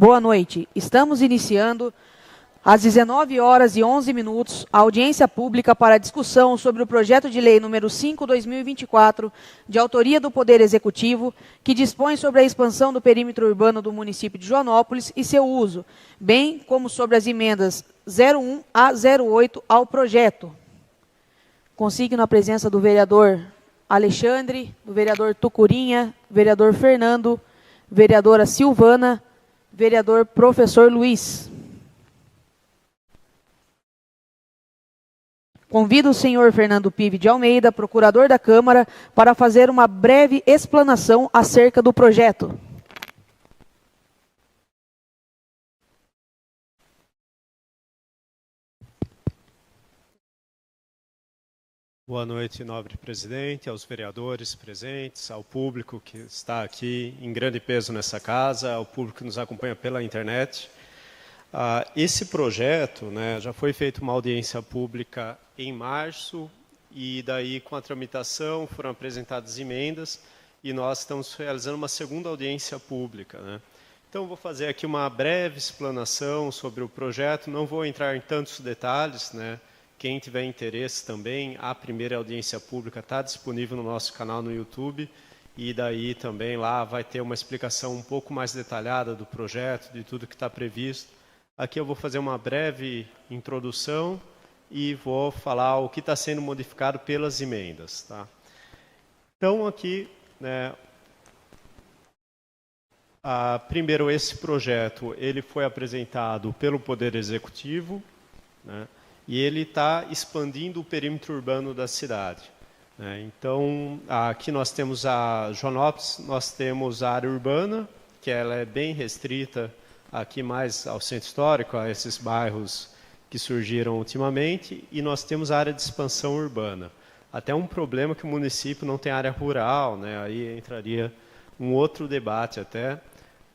Boa noite. Estamos iniciando, às 19h11, a audiência pública para discussão sobre o projeto de lei número 5/2024, de autoria do Poder Executivo, que dispõe sobre a expansão do perímetro urbano do município de Joanópolis e seu uso, bem como sobre as emendas 01 a 08 ao projeto. Consigno a presença do vereador Alexandre, do vereador Tucurinha, vereador Fernando, vereadora Silvana, vereador Professor Luiz. Convido o senhor Fernando Pive de Almeida, procurador da Câmara, para fazer uma breve explanação acerca do projeto. Boa noite, nobre presidente, aos vereadores presentes, ao público que está aqui em grande peso nessa casa, ao público que nos acompanha pela internet. Esse projeto, já foi feita uma audiência pública em março e daí com a tramitação foram apresentadas emendas e nós estamos realizando uma segunda audiência pública. Então, vou fazer aqui uma breve explanação sobre o projeto, não vou entrar em tantos detalhes, Quem tiver interesse também, a primeira audiência pública está disponível no nosso canal no YouTube e daí também lá vai ter uma explicação um pouco mais detalhada do projeto, de tudo que está previsto. Aqui eu vou fazer uma breve introdução e vou falar o que está sendo modificado pelas emendas. Então, aqui, primeiro, esse projeto ele foi apresentado pelo Poder Executivo, e ele está expandindo o perímetro urbano da cidade. Então, aqui nós temos a Joanópolis, nós temos a área urbana, que ela é bem restrita aqui mais ao centro histórico, a esses bairros que surgiram ultimamente, e nós temos a área de expansão urbana. Até um problema que o município não tem área rural, aí entraria um outro debate até.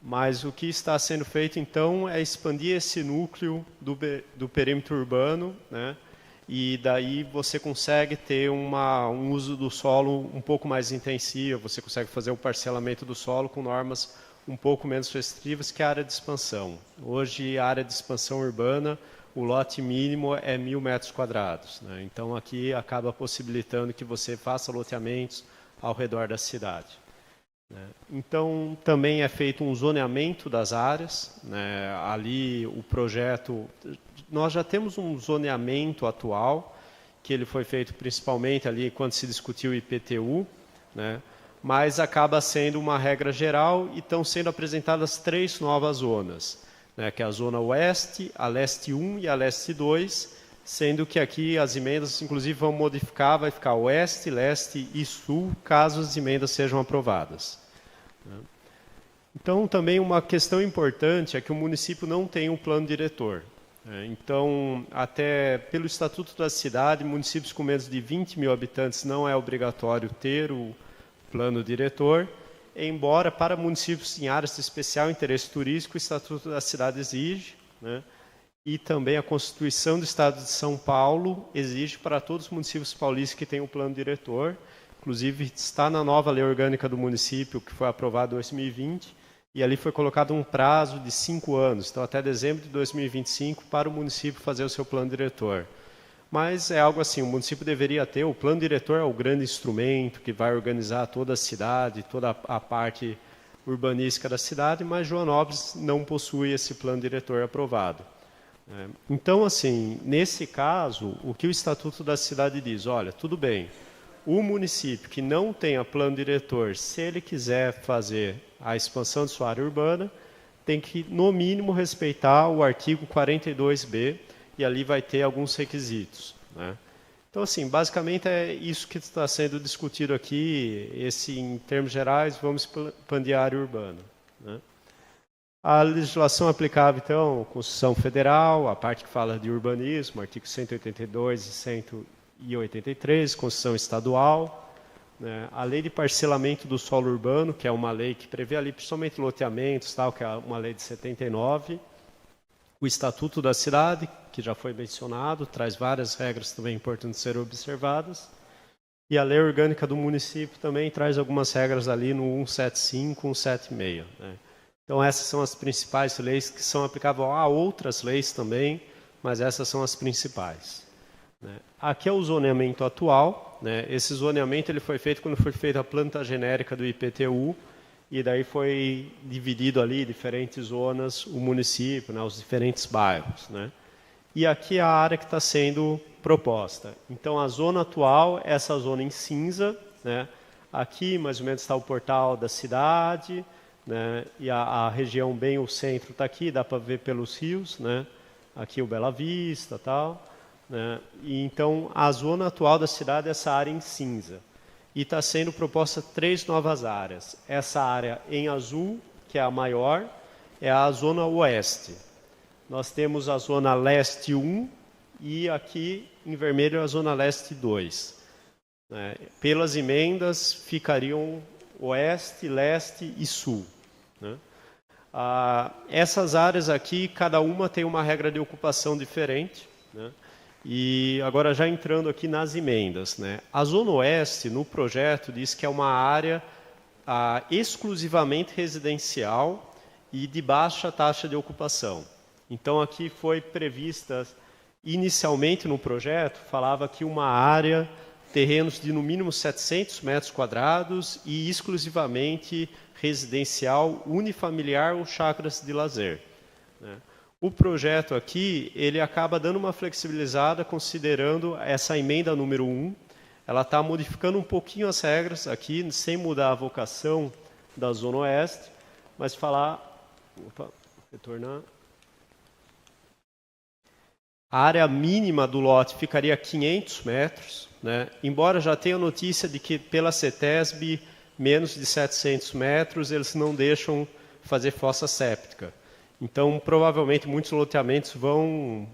Mas o que está sendo feito, então, é expandir esse núcleo do perímetro urbano, e daí você consegue ter um uso do solo um pouco mais intensivo, você consegue fazer o parcelamento do solo com normas um pouco menos restritivas que a área de expansão. Hoje, a área de expansão urbana, o lote mínimo é 1.000 metros quadrados. Então, aqui acaba possibilitando que você faça loteamentos ao redor da cidade. Então, também é feito um zoneamento das áreas. Ali, o projeto... Nós já temos um zoneamento atual, que ele foi feito principalmente ali quando se discutiu o IPTU, mas acaba sendo uma regra geral e estão sendo apresentadas 3 novas zonas, que é a Zona Oeste, a Leste 1 e a Leste 2, sendo que aqui as emendas, inclusive, vão modificar, vai ficar Oeste, Leste e Sul, caso as emendas sejam aprovadas. Então, também uma questão importante é que o município não tem um plano diretor. Então, até pelo Estatuto da Cidade, municípios com menos de 20 mil habitantes não é obrigatório ter o plano diretor, embora para municípios em áreas de especial interesse turístico, o Estatuto da Cidade exige, e também a Constituição do Estado de São Paulo exige para todos os municípios paulistas que tenham um plano diretor. Inclusive, está na nova lei orgânica do município, que foi aprovada em 2020, e ali foi colocado um prazo de 5 anos, então até dezembro de 2025, para o município fazer o seu plano diretor. Mas é algo assim, o município deveria ter, o plano diretor é o grande instrumento que vai organizar toda a cidade, toda a parte urbanística da cidade, mas Joanópolis não possui esse plano diretor aprovado. Então, assim, nesse caso, o que o Estatuto da Cidade diz? Olha, tudo bem, o município que não tenha plano diretor, se ele quiser fazer a expansão de sua área urbana, tem que, no mínimo, respeitar o artigo 42b, e ali vai ter alguns requisitos. Então, assim, basicamente é isso que está sendo discutido aqui, em termos gerais, vamos expandir a área urbana. A legislação aplicável, então, Constituição Federal, a parte que fala de urbanismo, artigo 182 e 183, Constituição Estadual, a Lei de Parcelamento do Solo Urbano, que é uma lei que prevê ali principalmente loteamentos, que é uma lei de 79, o Estatuto da Cidade, que já foi mencionado, traz várias regras também importantes serem observadas, e a Lei Orgânica do Município também traz algumas regras ali no 175, 176. Então, essas são as principais leis que são aplicáveis a outras leis também, mas essas são as principais. Aqui é o zoneamento atual. Esse zoneamento ele foi feito quando foi feita a planta genérica do IPTU, e daí foi dividido ali em diferentes zonas o município, os diferentes bairros. E aqui é a área que está sendo proposta. Então, a zona atual é essa zona em cinza. Aqui, mais ou menos, está o portal da cidade, e a região bem, o centro está aqui, dá para ver pelos rios. Aqui o Bela Vista, tal. E então, a zona atual da cidade é essa área em cinza. E está sendo proposta 3 novas áreas. Essa área em azul, que é a maior, é a zona oeste. Nós temos a zona leste 1 e aqui em vermelho a zona leste 2. Pelas emendas ficariam oeste, leste e sul. Essas áreas aqui, cada uma tem uma regra de ocupação diferente. E agora já entrando aqui nas emendas. A zona oeste, no projeto, diz que é uma área exclusivamente residencial e de baixa taxa de ocupação. Então, aqui foi prevista, inicialmente no projeto, falava que uma área, terrenos de no mínimo 700 metros quadrados e exclusivamente residencial, unifamiliar ou chácaras de lazer. O projeto aqui, ele acaba dando uma flexibilizada considerando essa emenda número 1. Ela está modificando um pouquinho as regras aqui, sem mudar a vocação da Zona Oeste, mas falar... Opa, retornar... A área mínima do lote ficaria 500 metros, embora já tenha notícia de que pela CETESB, menos de 700 metros, eles não deixam fazer fossa séptica. Então, provavelmente, muitos loteamentos vão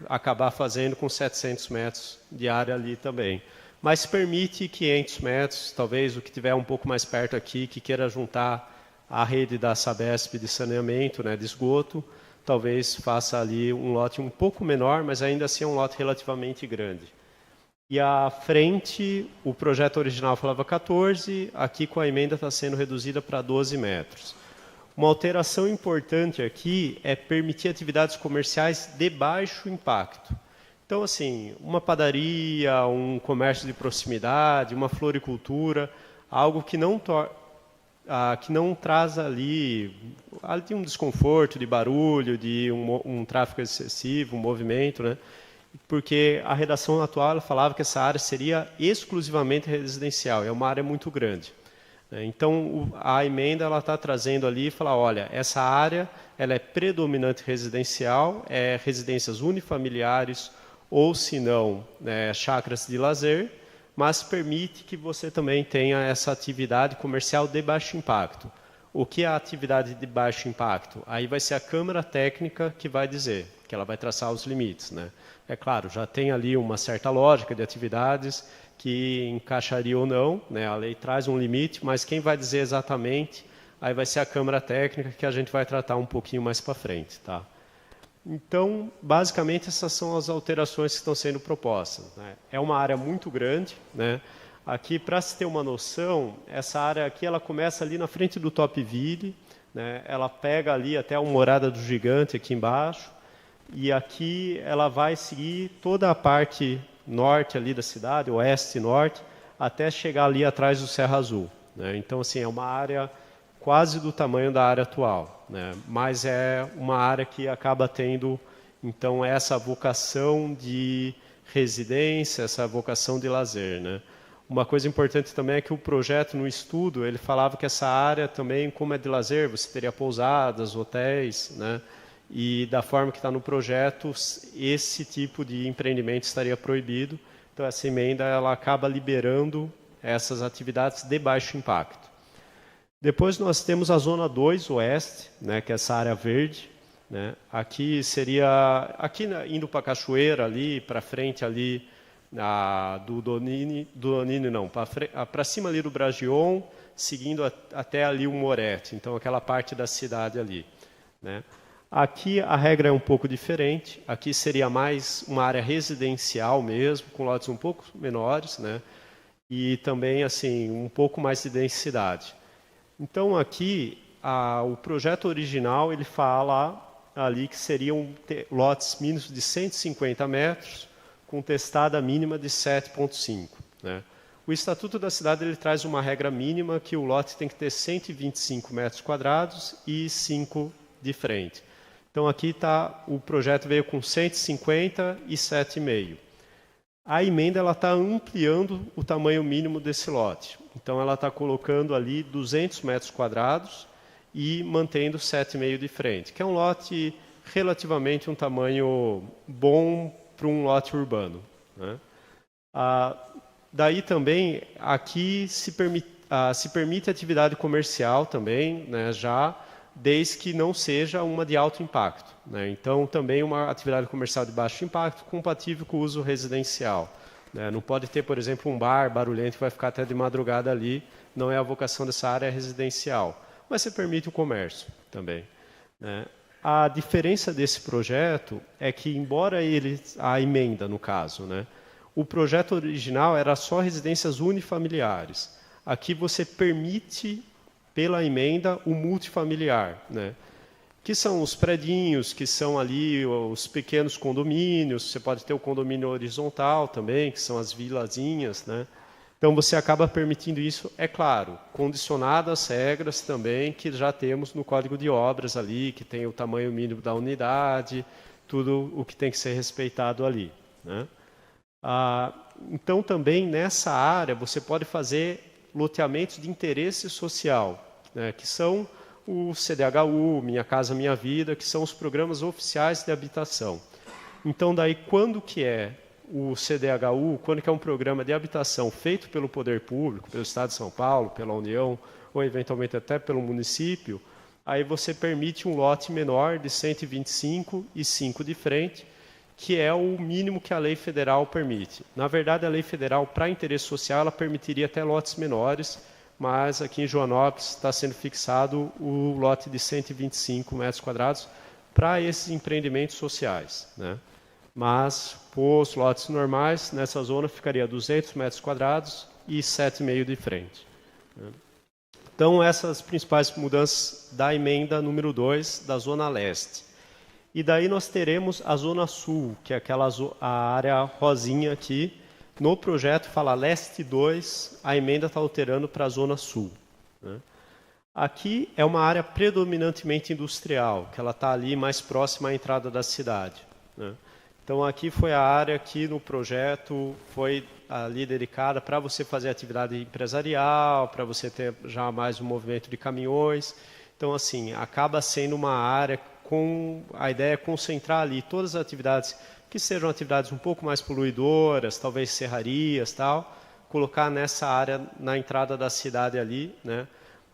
acabar fazendo com 700 metros de área ali também. Mas permite 500 metros, talvez o que tiver um pouco mais perto aqui, que queira juntar a rede da Sabesp de saneamento, de esgoto, talvez faça ali um lote um pouco menor, mas ainda assim é um lote relativamente grande. E à frente, o projeto original falava 14, aqui com a emenda está sendo reduzida para 12 metros. Uma alteração importante aqui é permitir atividades comerciais de baixo impacto. Então, assim, uma padaria, um comércio de proximidade, uma floricultura, algo que não traz ali um desconforto de barulho, de um tráfego excessivo, um movimento, porque a redação atual ela falava que essa área seria exclusivamente residencial, é uma área muito grande. Então, a emenda está trazendo ali e fala, olha, essa área ela é predominante residencial, é residências unifamiliares ou, se não, chácaras de lazer, mas permite que você também tenha essa atividade comercial de baixo impacto. O que é a atividade de baixo impacto? Aí vai ser a Câmara Técnica que vai dizer, que ela vai traçar os limites. É claro, já tem ali uma certa lógica de atividades que encaixaria ou não, a lei traz um limite, mas quem vai dizer exatamente, aí vai ser a Câmara Técnica, que a gente vai tratar um pouquinho mais para frente. Tá? Então, basicamente, essas são as alterações que estão sendo propostas. É uma área muito grande. Aqui, para se ter uma noção, essa área aqui ela começa ali na frente do Topville, ela pega ali até a Morada do Gigante aqui embaixo, e aqui ela vai seguir toda a parte norte ali da cidade, oeste e norte, até chegar ali atrás do Serra Azul. Então, assim, é uma área quase do tamanho da área atual, mas é uma área que acaba tendo, então, essa vocação de residência, essa vocação de lazer. Uma coisa importante também é que o projeto, no estudo, ele falava que essa área também, como é de lazer, você teria pousadas, hotéis, e da forma que está no projeto, esse tipo de empreendimento estaria proibido. Então, essa emenda ela acaba liberando essas atividades de baixo impacto. Depois nós temos a Zona 2 Oeste, que é essa área verde. Aqui seria, indo para a Cachoeira, ali para frente ali, do Donini não, para cima ali do Bragion, seguindo até ali o Moretti, então aquela parte da cidade ali. Aqui a regra é um pouco diferente, aqui seria mais uma área residencial mesmo, com lotes um pouco menores, e também assim, um pouco mais de densidade. Então aqui o projeto original ele fala ali que seriam lotes mínimos de 150 metros, com testada mínima de 7,5. Né? O Estatuto da Cidade ele traz uma regra mínima que o lote tem que ter 125 metros quadrados e 5 de frente. Então, aqui o projeto veio com 150 e 7,5. A emenda está ampliando o tamanho mínimo desse lote. Então, ela está colocando ali 200 metros quadrados e mantendo 7,5 de frente, que é um lote relativamente um tamanho bom para um lote urbano. Né? Daí também, aqui se permite atividade comercial também, né, já, desde que não seja uma de alto impacto. Né? Então, também uma atividade comercial de baixo impacto compatível com o uso residencial. Né? Não pode ter, por exemplo, um bar barulhento que vai ficar até de madrugada ali, não é a vocação dessa área residencial. Mas você permite o comércio também. Né? A diferença desse projeto é que, embora a emenda, no caso, né, o projeto original era só residências unifamiliares. Aqui você permite, pela emenda, o multifamiliar, né, que são os predinhos, que são ali os pequenos condomínios, você pode ter o condomínio horizontal também, que são as vilazinhas, né? Então, você acaba permitindo isso, é claro, condicionado às regras também que já temos no Código de Obras ali, que tem o tamanho mínimo da unidade, tudo o que tem que ser respeitado ali. Né? Então, também nessa área, você pode fazer loteamentos de interesse social, né, que são o CDHU, Minha Casa Minha Vida, que são os programas oficiais de habitação. Então, daí, quando que é o CDHU, quando que é um programa de habitação feito pelo poder público, pelo Estado de São Paulo, pela União, ou eventualmente até pelo município, aí você permite um lote menor de 125 e 5 de frente, que é o mínimo que a lei federal permite. Na verdade, a lei federal, para interesse social, ela permitiria até lotes menores, mas aqui em Joanópolis está sendo fixado o lote de 125 metros quadrados para esses empreendimentos sociais. Né? Mas, para os lotes normais, nessa zona ficaria 200 metros quadrados e 7,5 de frente. Então, essas principais mudanças da emenda número 2, da Zona Leste. E daí nós teremos a Zona Sul, que é a área rosinha aqui. No projeto fala Leste 2, a emenda está alterando para a Zona Sul. Né? Aqui é uma área predominantemente industrial, que ela está ali mais próxima à entrada da cidade. Né? Então, aqui foi a área que no projeto foi ali dedicada para você fazer atividade empresarial, para você ter já mais um movimento de caminhões. Então, assim, acaba sendo uma área com a ideia de concentrar ali todas as atividades que sejam atividades um pouco mais poluidoras, talvez serrarias, tal, colocar nessa área na entrada da cidade ali, né,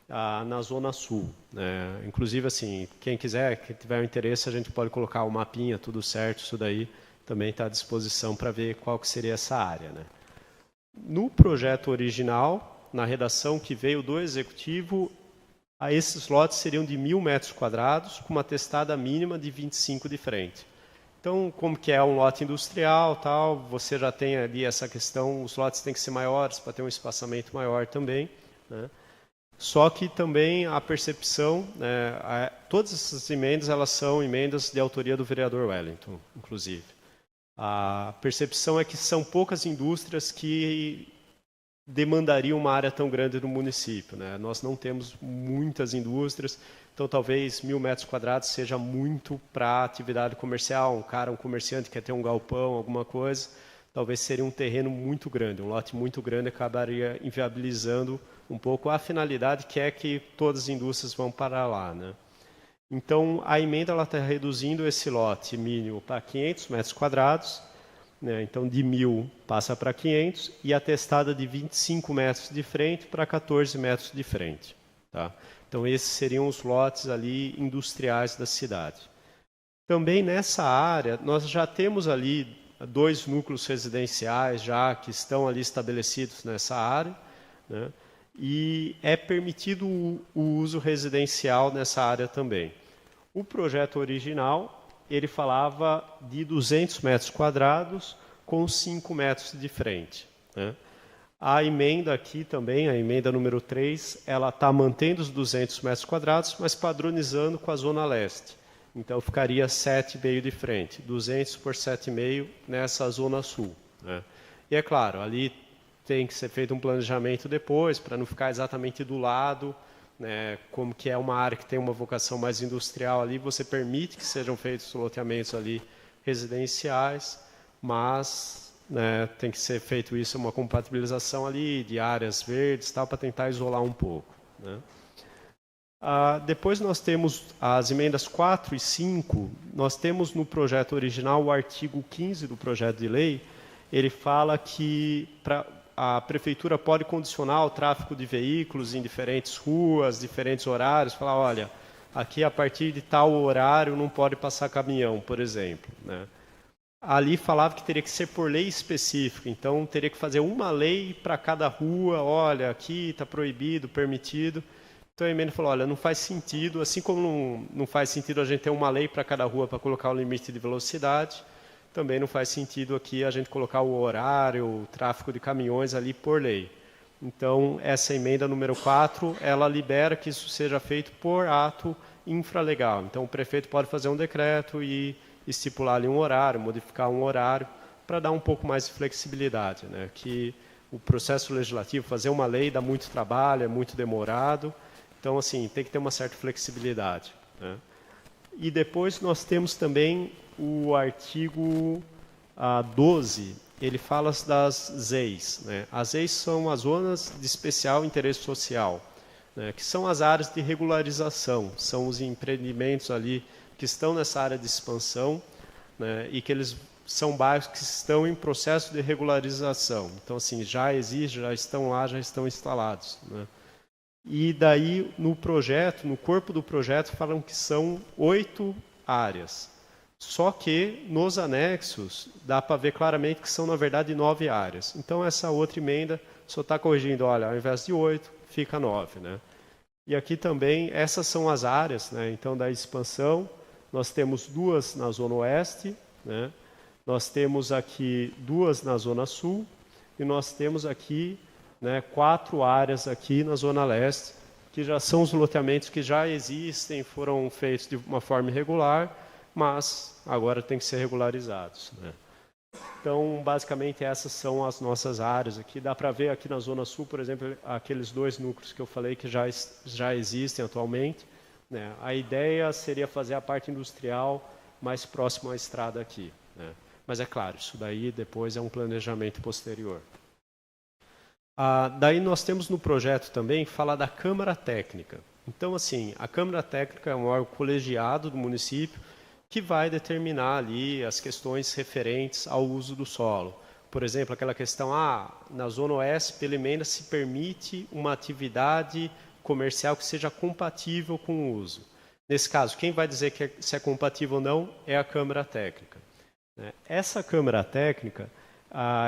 na Zona Sul. Né? Inclusive, assim, quem quiser, quem tiver interesse, a gente pode colocar o mapinha, tudo certo, isso daí também está à disposição para ver qual que seria essa área. Né? No projeto original, na redação que veio do Executivo, esses lotes seriam de 1.000 metros quadrados, com uma testada mínima de 25 de frente. Então, como que é um lote industrial, tal, você já tem ali essa questão, os lotes têm que ser maiores para ter um espaçamento maior também. Né? Só que também a percepção, né, todas essas emendas, elas são emendas de autoria do vereador Wellington, inclusive. A percepção é que são poucas indústrias que demandariam uma área tão grande no município. Né? Nós não temos muitas indústrias, então talvez 1.000 metros quadrados seja muito para atividade comercial, um comerciante quer ter um galpão, alguma coisa, talvez seria um terreno muito grande, um lote muito grande acabaria inviabilizando um pouco a finalidade que é que todas as indústrias vão para lá. Né? Então, a emenda está reduzindo esse lote mínimo para 500 metros quadrados, né? Então, de 1.000 passa para 500, e a testada de 25 metros de frente para 14 metros de frente. Tá? Então, esses seriam os lotes ali industriais da cidade. Também nessa área, nós já temos ali 2 núcleos residenciais já que estão ali estabelecidos nessa área, né? E é permitido o uso residencial nessa área também. O projeto original, ele falava de 200 metros quadrados com 5 metros de frente. Né? A emenda aqui também, a emenda número 3, ela está mantendo os 200 metros quadrados, mas padronizando com a Zona Leste. Então, ficaria 7,5 de frente, 200 por 7,5 nessa Zona Sul, né? E é claro, ali tem que ser feito um planejamento depois, para não ficar exatamente do lado, né? Como que é uma área que tem uma vocação mais industrial ali, você permite que sejam feitos loteamentos ali residenciais, mas... né, tem que ser feito isso, uma compatibilização ali de áreas verdes, tal, para tentar isolar um pouco, né? Depois nós temos as emendas 4 e 5, nós temos no projeto original o artigo 15 do projeto de lei, ele fala que a prefeitura pode condicionar o tráfego de veículos em diferentes ruas, diferentes horários, falar, olha, aqui a partir de tal horário não pode passar caminhão, por exemplo, né? Ali falava que teria que ser por lei específica, então teria que fazer uma lei para cada rua, olha, aqui está proibido, permitido. Então a emenda falou, olha, não faz sentido, assim como não faz sentido a gente ter uma lei para cada rua para colocar o limite de velocidade, também não faz sentido aqui a gente colocar o horário, o tráfego de caminhões ali por lei. Então essa emenda número 4, ela libera que isso seja feito por ato infralegal. Então o prefeito pode fazer um decreto e estipular ali um horário, modificar um horário, para dar um pouco mais de flexibilidade, né? Que o processo legislativo, fazer uma lei dá muito trabalho, é muito demorado, então, assim, tem que ter uma certa flexibilidade, né? E depois nós temos também o artigo 12, ele fala das ZEIs, né? As ZEIs são as zonas de especial interesse social, né? Que são as áreas de regularização, são os empreendimentos ali que estão nessa área de expansão, né, e que eles são bairros que estão em processo de regularização. Então, assim, já existe, já estão lá, já estão instalados, né? E daí, no projeto, no corpo do projeto, falam que são 8 áreas. Só que, nos anexos, dá para ver claramente que são, na verdade, 9 áreas. Então, essa outra emenda só está corrigindo, olha, ao invés de 8, fica 9, né? E aqui também, essas são as áreas, né? Então, da expansão, nós temos 2 na Zona Oeste, né? Nós temos aqui 2 na Zona Sul e nós temos aqui, né, 4 áreas aqui na Zona Leste, que já são os loteamentos que já existem, foram feitos de uma forma irregular, mas agora tem que ser regularizados, né? Então, basicamente, essas são as nossas áreas aqui. Dá para ver aqui na Zona Sul, por exemplo, aqueles 2 núcleos que eu falei que já existem atualmente, né? A ideia seria fazer a parte industrial mais próxima à estrada aqui, né? Mas é claro, isso daí depois é um planejamento posterior. Daí nós temos no projeto também, fala da Câmara Técnica. Então, assim, a Câmara Técnica é um órgão colegiado do município que vai determinar ali as questões referentes ao uso do solo. Por exemplo, aquela questão, na Zona Oeste, pela emenda, se permite uma atividade comercial que seja compatível com o uso. Nesse caso, quem vai dizer que se é compatível ou não é a Câmara Técnica, né? Essa Câmara Técnica,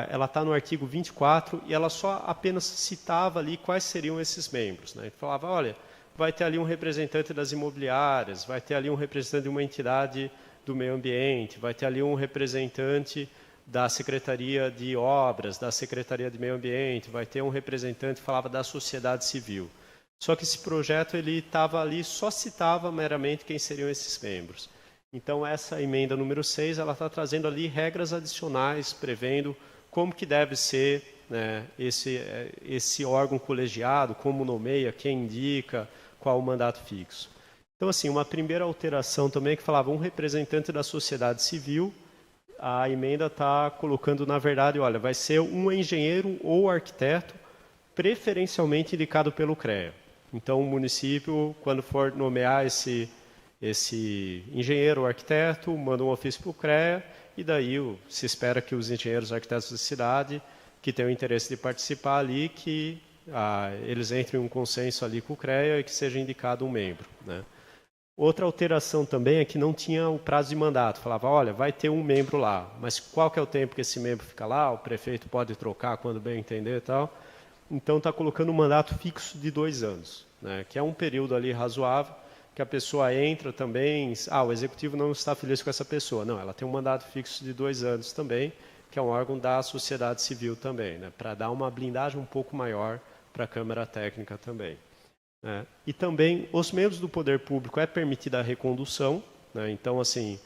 ela está no artigo 24 e ela só apenas citava ali quais seriam esses membros, né? Ele falava, olha, vai ter ali um representante das imobiliárias, vai ter ali um representante de uma entidade do meio ambiente, vai ter ali um representante da Secretaria de Obras, da Secretaria de Meio Ambiente, vai ter um representante que falava da sociedade civil. Só que esse projeto ele estava ali, só citava meramente quem seriam esses membros. Então, essa emenda número 6, ela está trazendo ali regras adicionais, prevendo como que deve ser, né, esse órgão colegiado, como nomeia, quem indica, qual o mandato fixo. Então, assim, uma primeira alteração também que falava um representante da sociedade civil, a emenda está colocando, na verdade, olha, vai ser um engenheiro ou arquiteto, preferencialmente indicado pelo CREA. Então, o município, quando for nomear esse engenheiro ou arquiteto, manda um ofício para o CREA e daí se espera que os engenheiros e arquitetos da cidade que tenham interesse de participar ali, que eles entrem em um consenso ali com o CREA e que seja indicado um membro, né? Outra alteração também é que não tinha o prazo de mandato. Falava, olha, vai ter um membro lá, mas qual que é o tempo que esse membro fica lá? O prefeito pode trocar quando bem entender e tal. Então, está colocando um mandato fixo de 2 anos, né? Que é um período ali razoável, que a pessoa entra também, o executivo não está feliz com essa pessoa. Não, ela tem um mandato fixo de 2 anos também, que é um órgão da sociedade civil também, né, para dar uma blindagem um pouco maior para a Câmara Técnica também. E também, os membros do poder público é permitida a recondução, né, então, assim,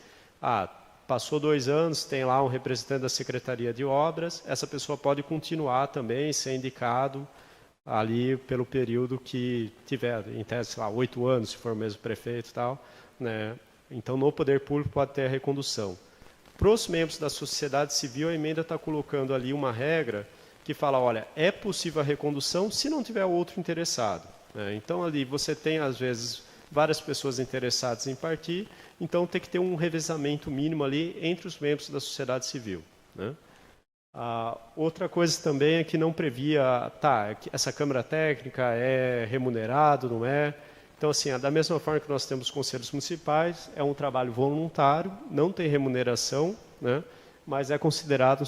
passou 2 anos, tem lá um representante da Secretaria de Obras, essa pessoa pode continuar também, ser indicado ali pelo período que tiver, em tese, sei lá, 8 anos, se for o mesmo prefeito e tal, né? Então, no poder público pode ter a recondução. Para os membros da sociedade civil, a emenda está colocando ali uma regra que fala, olha, é possível a recondução se não tiver outro interessado, né? Então, ali você tem, às vezes, várias pessoas interessadas em partir, então tem que ter um revezamento mínimo ali entre os membros da sociedade civil, né? Outra coisa também é que não previa, essa Câmara Técnica é remunerado, não é? Então, assim, da mesma forma que nós temos conselhos municipais, é um trabalho voluntário, não tem remuneração, né? Mas é considerado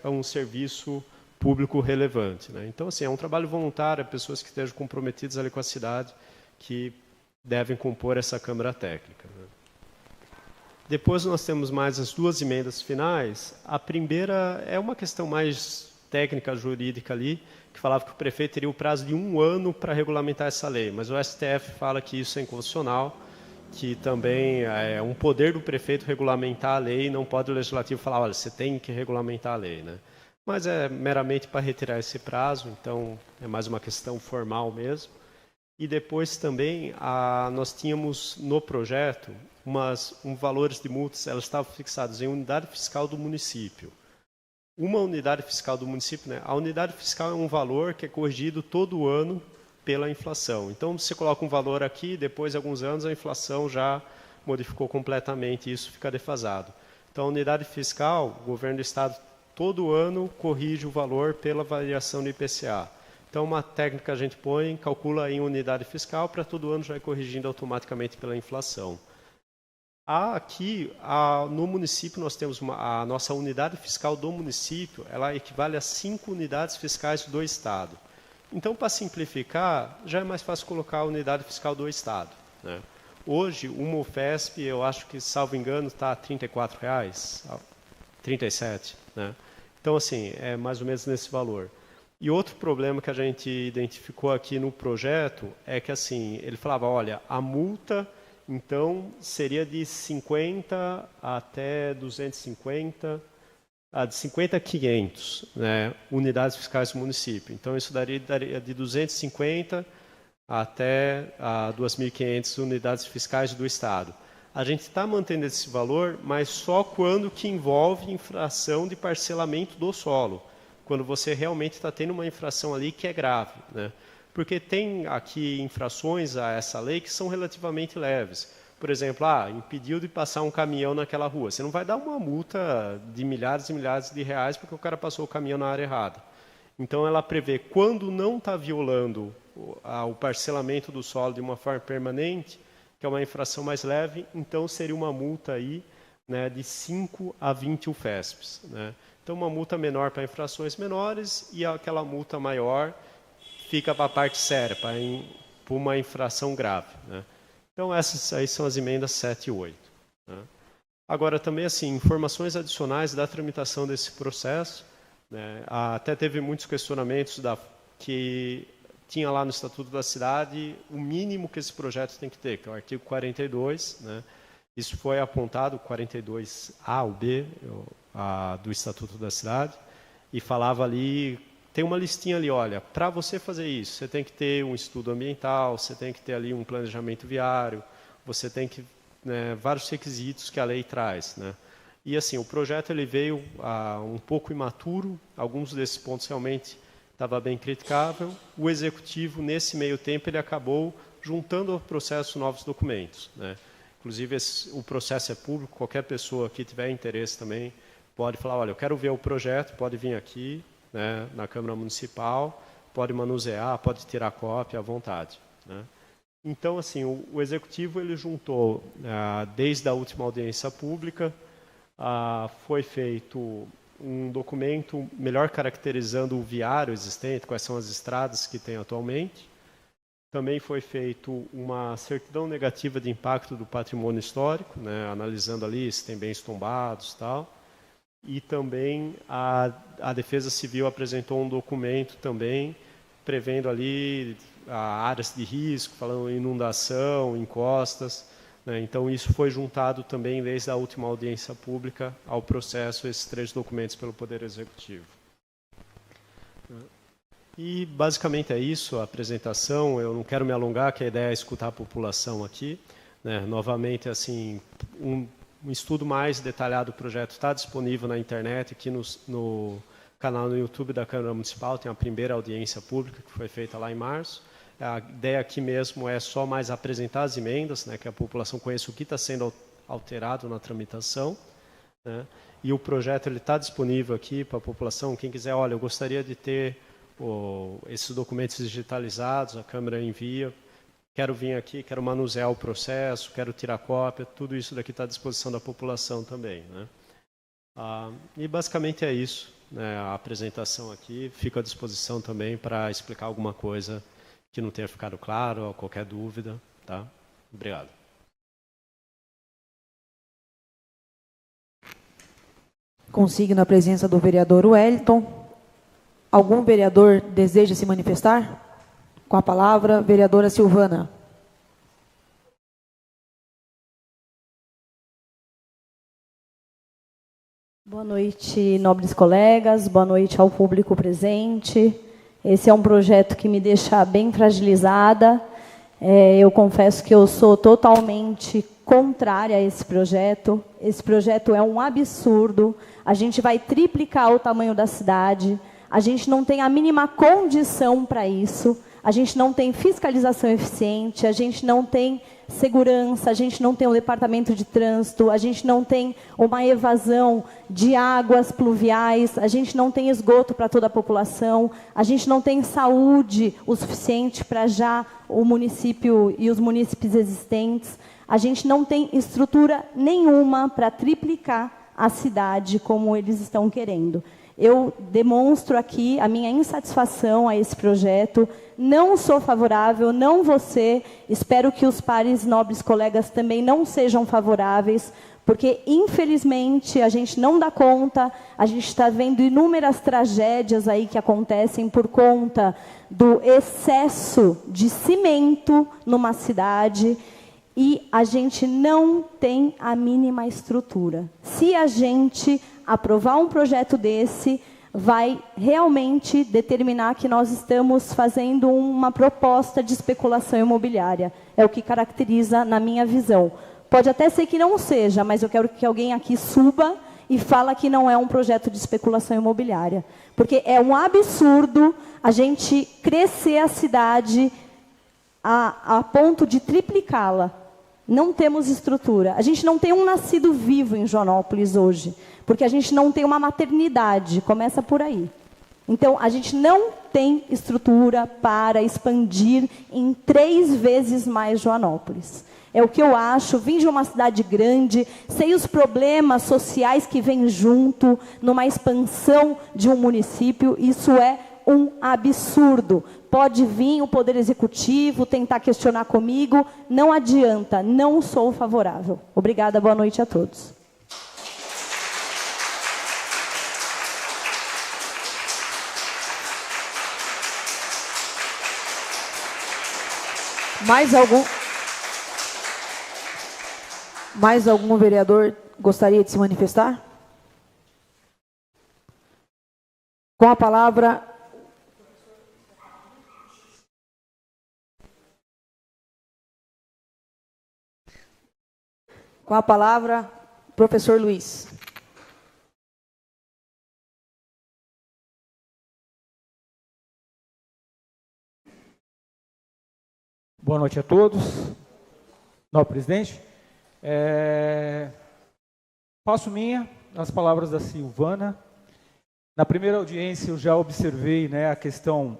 um serviço público relevante, né? Então, assim, é um trabalho voluntário, pessoas que estejam comprometidas ali com a cidade, que devem compor essa Câmara Técnica, né? Depois nós temos mais as 2 emendas finais. A primeira é uma questão mais técnica, jurídica ali, que falava que o prefeito teria o prazo de 1 ano para regulamentar essa lei, mas o STF fala que isso é inconstitucional, que também é um poder do prefeito regulamentar a lei, não pode o legislativo falar, olha, você tem que regulamentar a lei, né? Mas é meramente para retirar esse prazo, então é mais uma questão formal mesmo. E depois também nós tínhamos no projeto valores de multas, elas estavam fixadas em unidade fiscal do município. Uma unidade fiscal do município, né? A unidade fiscal é um valor que é corrigido todo ano pela inflação. Então, você coloca um valor aqui, depois de alguns anos a inflação já modificou completamente e isso fica defasado. Então, a unidade fiscal, o governo do estado todo ano corrige o valor pela variação do IPCA. Então, uma técnica que a gente calcula em unidade fiscal, para todo ano já ir corrigindo automaticamente pela inflação. Aqui, no município, nós temos a nossa unidade fiscal do município, ela equivale a 5 unidades fiscais do estado. Então, para simplificar, já é mais fácil colocar a unidade fiscal do estado, né? Hoje, uma UFESP, eu acho que, salvo engano, está a R$ 34,00, 37, né? Então, assim, é mais ou menos nesse valor. E outro problema que a gente identificou aqui no projeto é que, assim, ele falava, olha, a multa, então, seria de 50 até 250, de 50 a 500, né, unidades fiscais do município. Então, isso daria de 250 até 2.500 unidades fiscais do estado. A gente está mantendo esse valor, mas só quando que envolve infração de parcelamento do solo, quando você realmente está tendo uma infração ali que é grave, né? Porque tem aqui infrações a essa lei que são relativamente leves. Por exemplo, impediu de passar um caminhão naquela rua. Você não vai dar uma multa de milhares e milhares de reais porque o cara passou o caminhão na área errada. Então, ela prevê, quando não está violando o parcelamento do solo de uma forma permanente, que é uma infração mais leve, então seria uma multa aí, né, de 5 a 20 UFESPs, né? Então, uma multa menor para infrações menores e aquela multa maior fica para a parte séria, para uma infração grave, né? Então, essas aí são as emendas 7 e 8. Né? Agora, também, assim, informações adicionais da tramitação desse processo, né? Até teve muitos questionamentos que tinha lá no Estatuto da Cidade o mínimo que esse projeto tem que ter, que é o artigo 42, né? Isso foi apontado, 42A ou B, do Estatuto da Cidade, e falava ali, tem uma listinha ali, olha, para você fazer isso, você tem que ter um estudo ambiental, você tem que ter ali um planejamento viário, você tem que, né, vários requisitos que a lei traz, né? E assim, o projeto ele veio um pouco imaturo, alguns desses pontos realmente estava bem criticável. O executivo, nesse meio tempo, ele acabou juntando ao processo novos documentos, né? Inclusive, o processo é público, qualquer pessoa que tiver interesse também pode falar, olha, eu quero ver o projeto, pode vir aqui, né, na Câmara Municipal, pode manusear, pode tirar cópia à vontade, né? Então, assim, o Executivo ele juntou, desde a última audiência pública, foi feito um documento melhor caracterizando o viário existente, quais são as estradas que tem atualmente. Também foi feito uma certidão negativa de impacto do patrimônio histórico, né, analisando ali se tem bens tombados e tal. e também a Defesa Civil apresentou um documento também, prevendo ali áreas de risco, falando em inundação, encostas, né? Então, isso foi juntado também, desde a última audiência pública, ao processo, esses 3 documentos pelo Poder Executivo. E, basicamente, é isso, a apresentação. Eu não quero me alongar, que a ideia é escutar a população aqui, né? Novamente, assim, um estudo mais detalhado do projeto está disponível na internet, aqui no canal no YouTube da Câmara Municipal, tem a primeira audiência pública, que foi feita lá em março. A ideia aqui mesmo é só mais apresentar as emendas, né, que a população conheça o que está sendo alterado na tramitação, né? E o projeto está disponível aqui para a população. Quem quiser, olha, eu gostaria de ter esses documentos digitalizados, a Câmara envia, quero vir aqui, quero manusear o processo, quero tirar cópia, tudo isso daqui está à disposição da população também, né? E basicamente é isso, né, a apresentação aqui. Fico à disposição também para explicar alguma coisa que não tenha ficado claro, ou qualquer dúvida, tá? Obrigado. Consigno a presença do vereador Wellington. Algum vereador deseja se manifestar? Com a palavra, vereadora Silvana. Boa noite, nobres colegas, boa noite ao público presente. Esse é um projeto que me deixa bem fragilizada. Eu confesso que eu sou totalmente contrária a esse projeto. Esse projeto é um absurdo. A gente vai triplicar o tamanho da cidade. A gente não tem a mínima condição para isso. A gente não tem fiscalização eficiente, a gente não tem segurança, a gente não tem um departamento de trânsito, a gente não tem uma evasão de águas pluviais, a gente não tem esgoto para toda a população, a gente não tem saúde o suficiente para já o município e os munícipes existentes, a gente não tem estrutura nenhuma para triplicar a cidade como eles estão querendo. Eu demonstro aqui a minha insatisfação a esse projeto, não sou favorável, não vou ser, espero que os pares nobres colegas também não sejam favoráveis, porque, infelizmente, a gente não dá conta, a gente está vendo inúmeras tragédias aí que acontecem por conta do excesso de cimento numa cidade, e a gente não tem a mínima estrutura. Se a gente aprovar um projeto desse, vai realmente determinar que nós estamos fazendo uma proposta de especulação imobiliária. É o que caracteriza na minha visão. Pode até ser que não seja, mas eu quero que alguém aqui suba e fala que não é um projeto de especulação imobiliária. Porque é um absurdo a gente crescer a cidade a ponto de triplicá-la. Não temos estrutura. A gente não tem um nascido vivo em Joanópolis hoje, porque a gente não tem uma maternidade, começa por aí. Então, a gente não tem estrutura para expandir em 3 vezes mais Joanópolis. É o que eu acho, vim de uma cidade grande, sei os problemas sociais que vêm junto, numa expansão de um município, isso é um absurdo. Pode vir o Poder Executivo tentar questionar comigo, não adianta, não sou favorável. Obrigada, boa noite a todos. Mais algum vereador gostaria de se manifestar? Com a palavra, professor Luiz. Boa noite a todos. Nobre presidente. Passo as palavras da Silvana. Na primeira audiência eu já observei, né, a questão.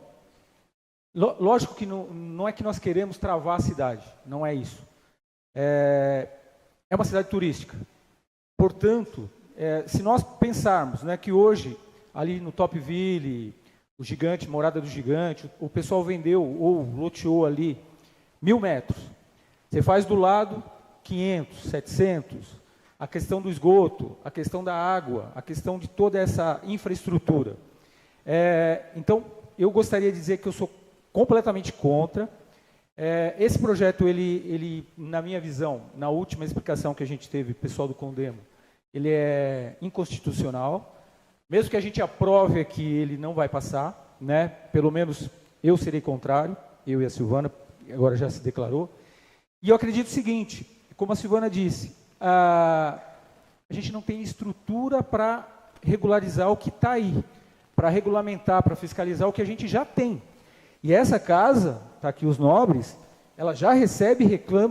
Lógico que não é que nós queremos travar a cidade, não é isso. É uma cidade turística. Portanto, se nós pensarmos, né, que hoje, ali no Topville, o Gigante, Morada do Gigante, o pessoal vendeu ou loteou ali 1.000 metros. Você faz do lado 500, 700. a questão do esgoto, a questão da água, a questão de toda essa infraestrutura. Então, eu gostaria de dizer que eu sou completamente contra. Esse projeto, ele, na minha visão, na última explicação que a gente teve, pessoal do Condemo, ele é inconstitucional. Mesmo que a gente aprove aqui, ele não vai passar, né? Pelo menos eu serei contrário, eu e a Silvana, agora já se declarou. E eu acredito o seguinte, como a Silvana disse, a gente não tem estrutura para regularizar o que está aí, para regulamentar, para fiscalizar o que a gente já tem. E essa casa, está aqui os nobres, ela já recebe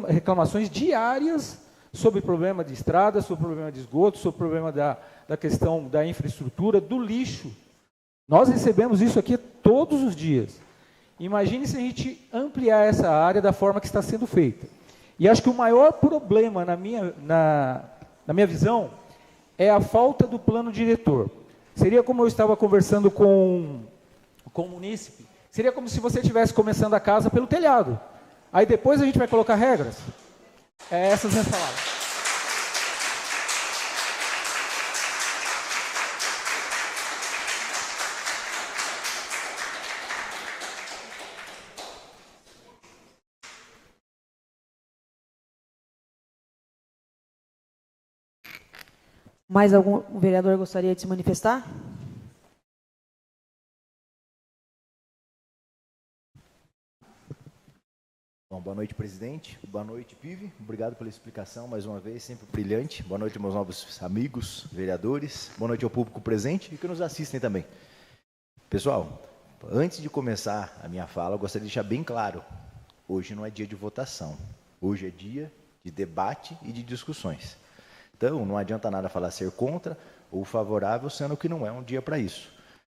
reclamações diárias sobre problema de estrada, sobre problema de esgoto, sobre problema da questão da infraestrutura, do lixo. Nós recebemos isso aqui todos os dias. Imagine se a gente ampliar essa área da forma que está sendo feita. E acho que o maior problema, na minha visão, é a falta do plano diretor. Seria como eu estava conversando com o munícipe, seria como se você estivesse começando a casa pelo telhado. Aí depois a gente vai colocar regras. Essas minhas palavras. Mais algum vereador gostaria de se manifestar? Bom, boa noite, presidente. Boa noite, Pive. Obrigado pela explicação, mais uma vez, sempre brilhante. Boa noite, meus novos amigos, vereadores. Boa noite ao público presente e que nos assistem também. Pessoal, antes de começar a minha fala, eu gostaria de deixar bem claro, hoje não é dia de votação. Hoje é dia de debate e de discussões. Então, não adianta nada falar ser contra ou favorável, sendo que não é um dia para isso.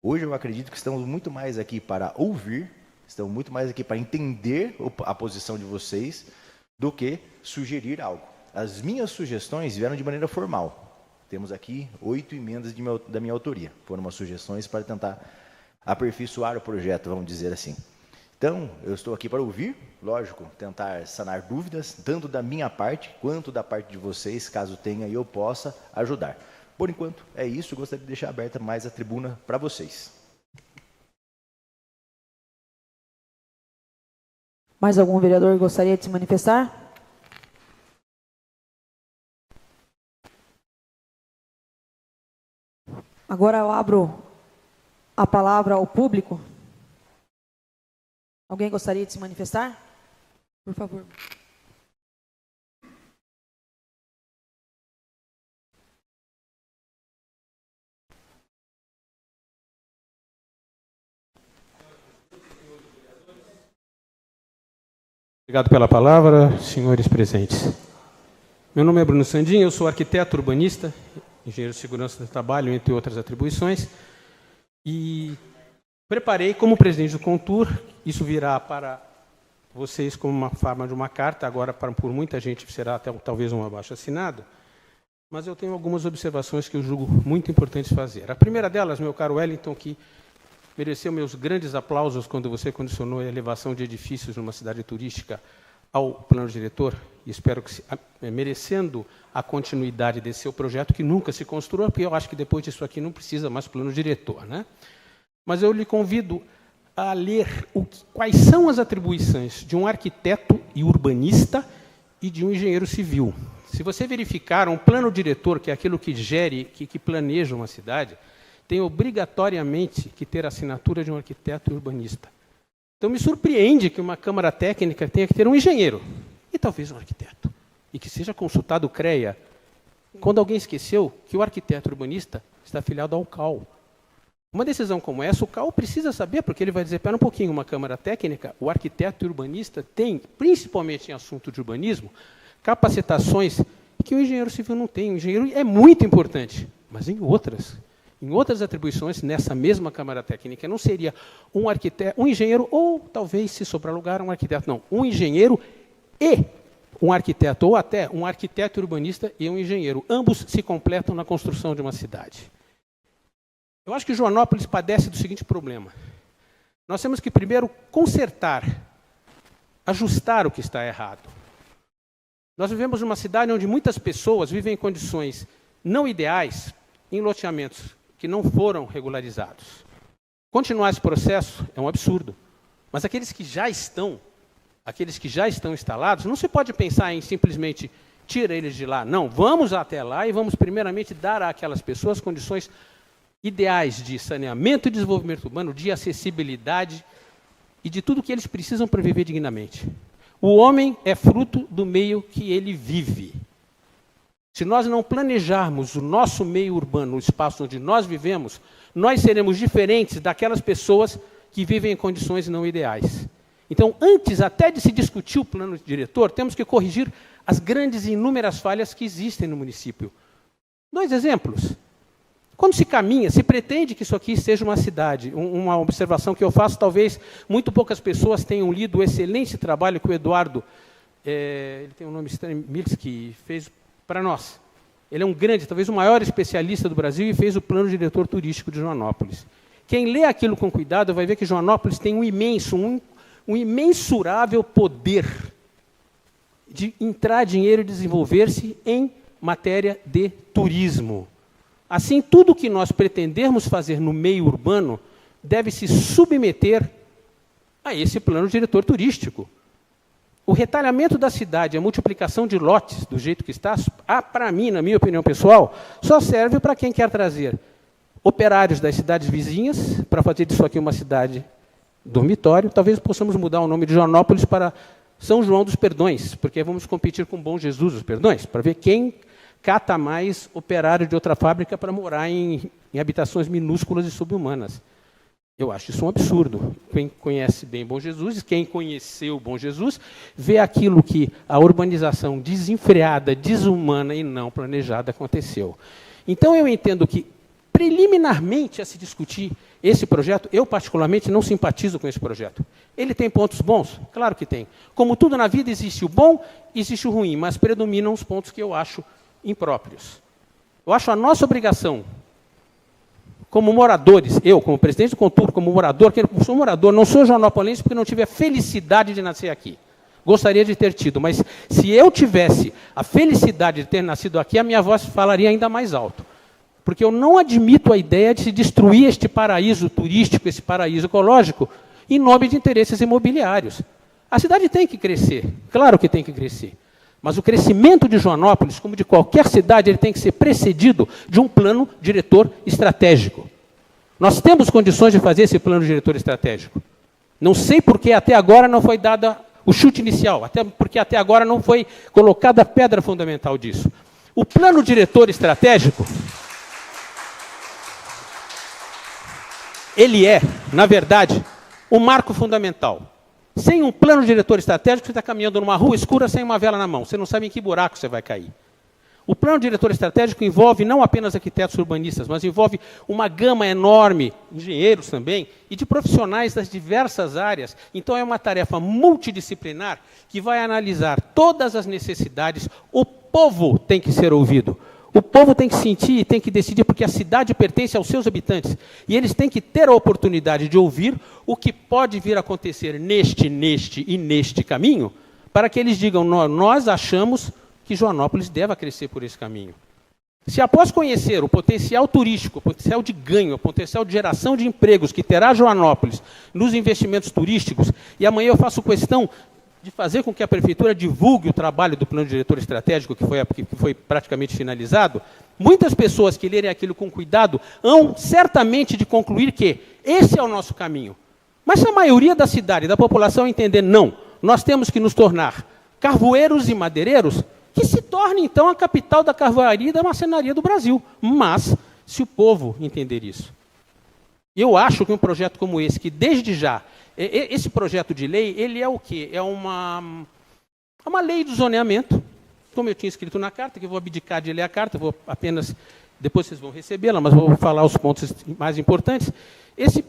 Hoje eu acredito que estamos muito mais aqui para ouvir, estamos muito mais aqui para entender a posição de vocês do que sugerir algo. As minhas sugestões vieram de maneira formal. Temos aqui 8 emendas da minha autoria. Foram umas sugestões para tentar aperfeiçoar o projeto, vamos dizer assim. Então, eu estou aqui para ouvir, lógico, tentar sanar dúvidas, tanto da minha parte, quanto da parte de vocês, caso tenha e eu possa ajudar. Por enquanto, é isso, eu gostaria de deixar aberta mais a tribuna para vocês. Mais algum vereador gostaria de se manifestar? Agora eu abro a palavra ao público. Alguém gostaria de se manifestar? Por favor. Obrigado pela palavra, senhores presentes. Meu nome é Bruno Sandin, eu sou arquiteto urbanista, engenheiro de segurança do trabalho, entre outras atribuições, e preparei como presidente do Contur, isso virá para vocês como uma forma de uma carta, agora por muita gente será até talvez um abaixo-assinado, mas eu tenho algumas observações que eu julgo muito importantes fazer. A primeira delas, meu caro Wellington, que mereceu meus grandes aplausos quando você condicionou a elevação de edifícios numa cidade turística ao plano diretor, e espero que, merecendo a continuidade desse seu projeto, que nunca se construiu, porque eu acho que depois disso aqui não precisa mais plano diretor, né? Mas eu lhe convido a ler quais são as atribuições de um arquiteto e urbanista e de um engenheiro civil. Se você verificar um plano diretor, que é aquilo que gere, que planeja uma cidade, tem obrigatoriamente que ter a assinatura de um arquiteto e urbanista. Então, me surpreende que uma Câmara Técnica tenha que ter um engenheiro, e talvez um arquiteto, e que seja consultado o CREA, quando alguém esqueceu que o arquiteto urbanista está afiliado ao CAL. Uma decisão como essa, o CAL precisa saber, porque ele vai dizer, espera um pouquinho, uma Câmara Técnica, o arquiteto e urbanista tem, principalmente em assunto de urbanismo, capacitações que o engenheiro civil não tem. O engenheiro é muito importante, mas em outras atribuições, nessa mesma Câmara Técnica, não seria um arquiteto, um engenheiro, ou talvez, se sobrar lugar, um arquiteto, não, um engenheiro e um arquiteto, ou até um arquiteto urbanista e um engenheiro. Ambos se completam na construção de uma cidade. Eu acho que Joanópolis padece do seguinte problema. Nós temos que primeiro consertar, ajustar o que está errado. Nós vivemos numa cidade onde muitas pessoas vivem em condições não ideais, em loteamentos que não foram regularizados. Continuar esse processo é um absurdo. Mas aqueles que já estão instalados, não se pode pensar em simplesmente tira eles de lá. Não, vamos até lá e vamos primeiramente dar àquelas pessoas condições ideais de saneamento e desenvolvimento urbano, de acessibilidade e de tudo que eles precisam para viver dignamente. O homem é fruto do meio que ele vive. Se nós não planejarmos o nosso meio urbano, o espaço onde nós vivemos, nós seremos diferentes daquelas pessoas que vivem em condições não ideais. Então, antes até de se discutir o plano diretor, temos que corrigir as grandes e inúmeras falhas que existem no município. 2 exemplos. Quando se caminha, se pretende que isso aqui seja uma cidade. Uma observação que eu faço, talvez muito poucas pessoas tenham lido o excelente trabalho que o Eduardo, ele tem um nome estranho, Milski, fez para nós. Ele é um grande, talvez o maior especialista do Brasil e fez o plano diretor turístico de Joanópolis. Quem lê aquilo com cuidado vai ver que Joanópolis tem um imensurável poder de entrar dinheiro e desenvolver-se em matéria de turismo. Assim, tudo que nós pretendermos fazer no meio urbano deve se submeter a esse plano diretor turístico. O retalhamento da cidade, a multiplicação de lotes, do jeito que está, para mim, na minha opinião pessoal, só serve para quem quer trazer operários das cidades vizinhas, para fazer disso aqui uma cidade dormitório. Talvez possamos mudar o nome de Joanópolis para São João dos Perdões, porque vamos competir com Bom Jesus dos Perdões, para ver quem cata mais operário de outra fábrica para morar em habitações minúsculas e subhumanas. Eu acho isso um absurdo. Quem conhece bem Bom Jesus, quem conheceu Bom Jesus, vê aquilo que a urbanização desenfreada, desumana e não planejada aconteceu. Então, eu entendo que, preliminarmente a se discutir esse projeto, eu particularmente não simpatizo com esse projeto. Ele tem pontos bons? Claro que tem. Como tudo na vida, existe o bom, existe o ruim, mas predominam os pontos que eu acho impróprios. Eu acho a nossa obrigação, como moradores, eu, como presidente do Contur, como morador, que eu sou morador, não sou joanopolense porque não tive a felicidade de nascer aqui. Gostaria de ter tido, mas se eu tivesse a felicidade de ter nascido aqui, a minha voz falaria ainda mais alto. Porque eu não admito a ideia de se destruir este paraíso turístico, esse paraíso ecológico, em nome de interesses imobiliários. A cidade tem que crescer, claro que tem que crescer. Mas o crescimento de Joanópolis, como de qualquer cidade, ele tem que ser precedido de um plano diretor estratégico. Nós temos condições de fazer esse plano diretor estratégico. Não sei por que até agora não foi dado o chute inicial, até porque até agora não foi colocada a pedra fundamental disso. O plano diretor estratégico, ele é, na verdade, o marco fundamental. Sem um plano diretor estratégico, você está caminhando numa rua escura sem uma vela na mão. Você não sabe em que buraco você vai cair. O plano diretor estratégico envolve não apenas arquitetos urbanistas, mas envolve uma gama enorme, engenheiros também, e de profissionais das diversas áreas. Então, é uma tarefa multidisciplinar que vai analisar todas as necessidades. O povo tem que ser ouvido. O povo tem que sentir e tem que decidir, porque a cidade pertence aos seus habitantes. E eles têm que ter a oportunidade de ouvir o que pode vir a acontecer neste caminho, para que eles digam, nós achamos que Joanópolis deva crescer por esse caminho. Se após conhecer o potencial turístico, o potencial de ganho, o potencial de geração de empregos que terá Joanópolis nos investimentos turísticos, e amanhã eu faço questão de fazer com que a Prefeitura divulgue o trabalho do plano diretor estratégico, que foi praticamente finalizado, muitas pessoas que lerem aquilo com cuidado hão certamente de concluir que esse é o nosso caminho. Mas se a maioria da cidade, da população entender, não, nós temos que nos tornar carvoeiros e madeireiros, que se torne, então, a capital da carvoaria e da marcenaria do Brasil. Mas, se o povo entender isso. Eu acho que um projeto como esse, que desde já, esse projeto de lei, ele é o quê? É uma lei de zoneamento, como eu tinha escrito na carta, que eu vou abdicar de ler a carta, vou apenas, depois vocês vão recebê-la, mas vou falar os pontos mais importantes. Esse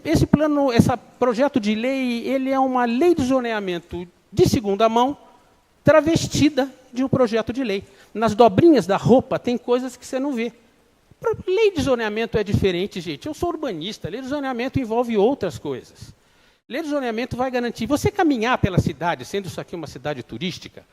projeto de lei, ele é uma lei de zoneamento de segunda mão, travestida de um projeto de lei. Nas dobrinhas da roupa tem coisas que você não vê. Lei de zoneamento é diferente, gente. Eu sou urbanista, lei de zoneamento envolve outras coisas. Lei de zoneamento vai garantir, você caminhar pela cidade, sendo isso aqui uma cidade turística,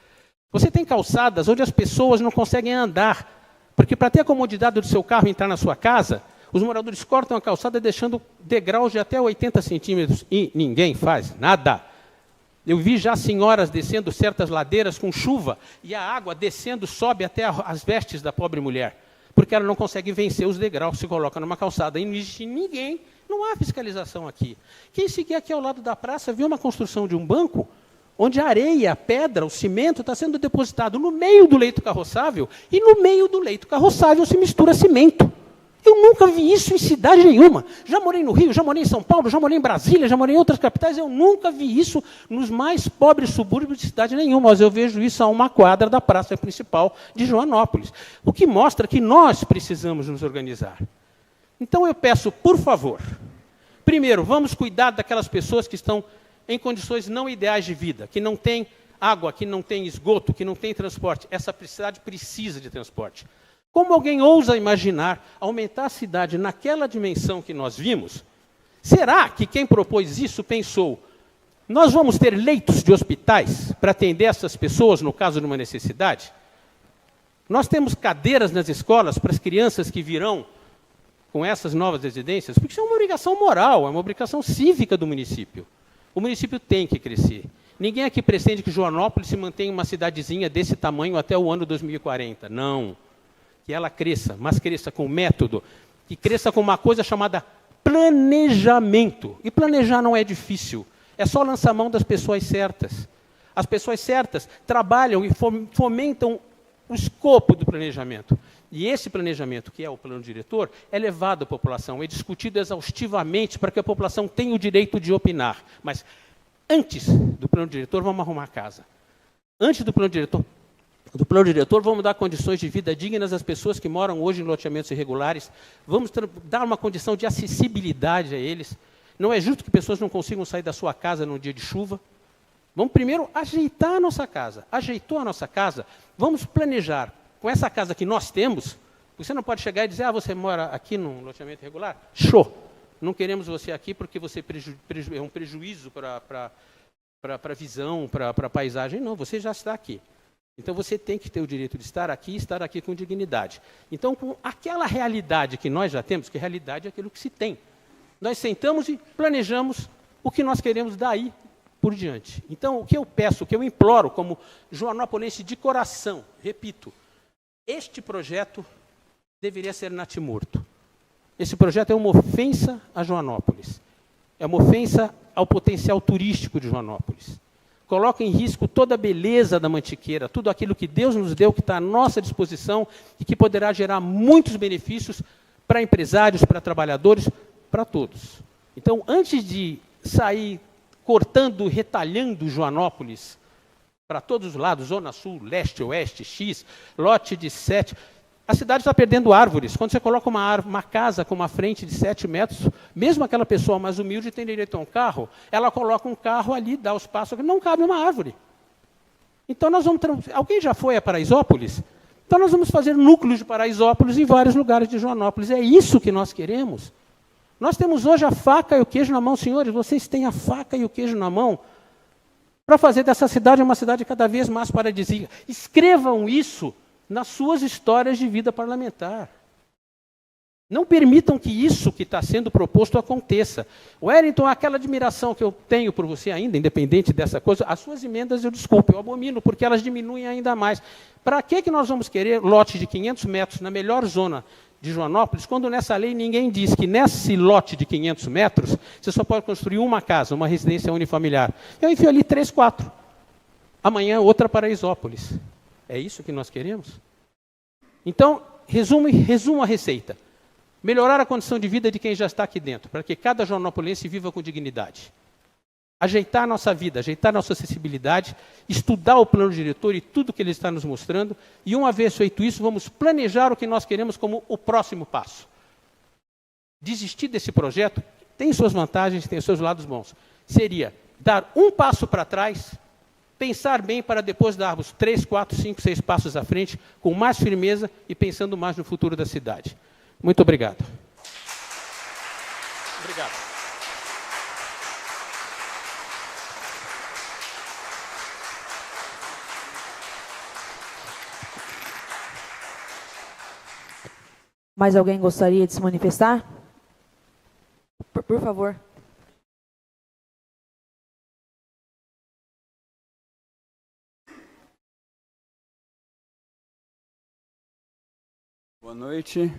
Você tem calçadas onde as pessoas não conseguem andar, porque para ter a comodidade do seu carro entrar na sua casa, os moradores cortam a calçada deixando degraus de até 80 centímetros e ninguém faz nada. Eu vi já senhoras descendo certas ladeiras com chuva e a água descendo sobe até as vestes da pobre mulher, porque ela não consegue vencer os degraus, se coloca numa calçada e não existe ninguém, não há fiscalização aqui. Quem seguir aqui ao lado da praça viu uma construção de um banco, onde a areia, a pedra, o cimento está sendo depositado no meio do leito carroçável e no meio do leito carroçável se mistura cimento. Eu nunca vi isso em cidade nenhuma. Já morei no Rio, já morei em São Paulo, já morei em Brasília, já morei em outras capitais. Eu nunca vi isso nos mais pobres subúrbios de cidade nenhuma. Mas eu vejo isso a uma quadra da praça principal de Joanópolis. O que mostra que nós precisamos nos organizar. Então eu peço, por favor, primeiro, vamos cuidar daquelas pessoas que estão em condições não ideais de vida, que não têm água, que não têm esgoto, que não têm transporte. Essa cidade precisa de transporte. Como alguém ousa imaginar aumentar a cidade naquela dimensão que nós vimos? Será que quem propôs isso pensou, nós vamos ter leitos de hospitais para atender essas pessoas no caso de uma necessidade? Nós temos cadeiras nas escolas para as crianças que virão com essas novas residências? Porque isso é uma obrigação moral, é uma obrigação cívica do município. O município tem que crescer. Ninguém aqui pretende que Joanópolis se mantenha uma cidadezinha desse tamanho até o ano 2040. Não. Que ela cresça, mas cresça com método, que cresça com uma coisa chamada planejamento. E planejar não é difícil, é só lançar a mão das pessoas certas. As pessoas certas trabalham e fomentam o escopo do planejamento. E esse planejamento, que é o plano diretor, é levado à população, é discutido exaustivamente para que a população tenha o direito de opinar. Mas antes do plano diretor, vamos arrumar a casa. Antes do plano diretor, vamos dar condições de vida dignas às pessoas que moram hoje em loteamentos irregulares, vamos dar uma condição de acessibilidade a eles. Não é justo que pessoas não consigam sair da sua casa num dia de chuva. Vamos primeiro ajeitar a nossa casa. Ajeitou a nossa casa, vamos planejar com essa casa que nós temos. Você não pode chegar e dizer, você mora aqui num loteamento irregular? Show! Não queremos você aqui porque você é um prejuízo para a visão, para a paisagem. Não, você já está aqui. Então, você tem que ter o direito de estar aqui e estar aqui com dignidade. Então, com aquela realidade que nós já temos, que realidade é aquilo que se tem, nós sentamos e planejamos o que nós queremos daí por diante. Então, o que eu peço, o que eu imploro como joanópolense de coração, repito, este projeto deveria ser natimorto. Esse projeto é uma ofensa a Joanópolis. É uma ofensa ao potencial turístico de Joanópolis. Coloca em risco toda a beleza da Mantiqueira, tudo aquilo que Deus nos deu, que está à nossa disposição e que poderá gerar muitos benefícios para empresários, para trabalhadores, para todos. Então, antes de sair cortando, retalhando Joanópolis para todos os lados, Zona Sul, Leste, Oeste, X, lote de 7... A cidade está perdendo árvores. Quando você coloca uma casa com uma frente de 7 metros, mesmo aquela pessoa mais humilde tem direito a um carro, ela coloca um carro ali, dá o espaço, não cabe uma árvore. Então, nós vamos... Alguém já foi a Paraisópolis? Então, nós vamos fazer núcleos de Paraisópolis em vários lugares de Joanópolis. É isso que nós queremos. Nós temos hoje a faca e o queijo na mão. Senhores, vocês têm a faca e o queijo na mão para fazer dessa cidade uma cidade cada vez mais paradisíaca. Escrevam isso nas suas histórias de vida parlamentar. Não permitam que isso que está sendo proposto aconteça. Wellington, aquela admiração que eu tenho por você ainda, independente dessa coisa, as suas emendas eu abomino, porque elas diminuem ainda mais. Para que nós vamos querer lote de 500 metros na melhor zona de Joanópolis, quando nessa lei ninguém diz que nesse lote de 500 metros você só pode construir uma casa, uma residência unifamiliar. Eu enfio ali 3, 4. Amanhã outra Paraisópolis. É isso que nós queremos? Então, resumo a receita. Melhorar a condição de vida de quem já está aqui dentro, para que cada joanópolense viva com dignidade. Ajeitar a nossa vida, ajeitar a nossa acessibilidade, estudar o plano diretor e tudo que ele está nos mostrando, e uma vez feito isso, vamos planejar o que nós queremos como o próximo passo. Desistir desse projeto tem suas vantagens, tem seus lados bons. Seria dar um passo para trás, pensar bem para depois darmos 3, 4, 5, 6 passos à frente, com mais firmeza e pensando mais no futuro da cidade. Muito obrigado. Obrigado. Mais alguém gostaria de se manifestar? Por favor. Boa noite,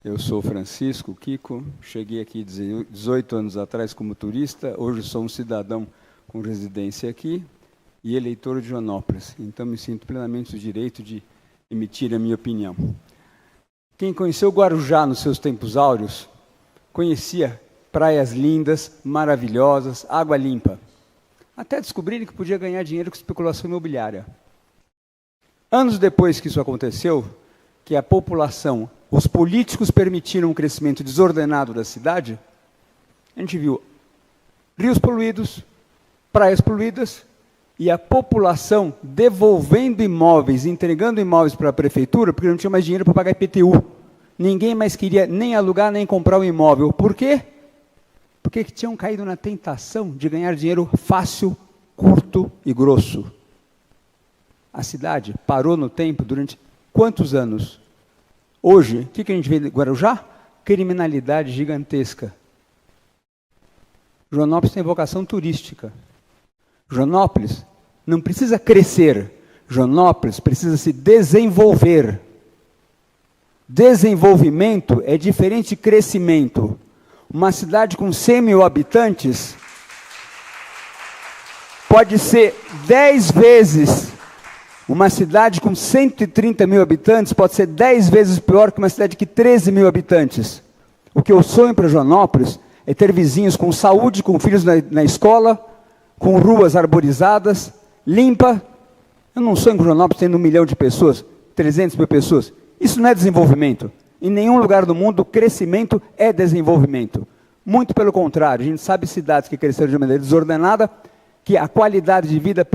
eu sou Francisco Kiko, cheguei aqui 18 anos atrás como turista, hoje sou um cidadão com residência aqui e eleitor de Joanópolis, então me sinto plenamente no direito de emitir a minha opinião. Quem conheceu Guarujá nos seus tempos áureos, conhecia praias lindas, maravilhosas, água limpa, até descobrirem que podia ganhar dinheiro com especulação imobiliária. Anos depois que isso aconteceu, que a população, os políticos permitiram um crescimento desordenado da cidade, a gente viu rios poluídos, praias poluídas, e a população devolvendo imóveis, entregando imóveis para a prefeitura, porque não tinha mais dinheiro para pagar IPTU. Ninguém mais queria nem alugar, nem comprar um imóvel. Por quê? Porque tinham caído na tentação de ganhar dinheiro fácil, curto e grosso. A cidade parou no tempo durante quantos anos? Hoje, o que a gente vê em Guarujá? Criminalidade gigantesca. Joanópolis tem vocação turística. Joanópolis não precisa crescer. Joanópolis precisa se desenvolver. Desenvolvimento é diferente de crescimento. Uma cidade com 100 mil habitantes pode ser 10 vezes. Uma cidade com 130 mil habitantes pode ser 10 vezes pior que uma cidade com 13 mil habitantes. O que eu sonho para Joanópolis é ter vizinhos com saúde, com filhos na escola, com ruas arborizadas, limpa. Eu não sonho com Joanópolis tendo 1 milhão de pessoas, 300 mil pessoas. Isso não é desenvolvimento. Em nenhum lugar do mundo, crescimento é desenvolvimento. Muito pelo contrário, a gente sabe cidades que cresceram de maneira desordenada, que a qualidade de vida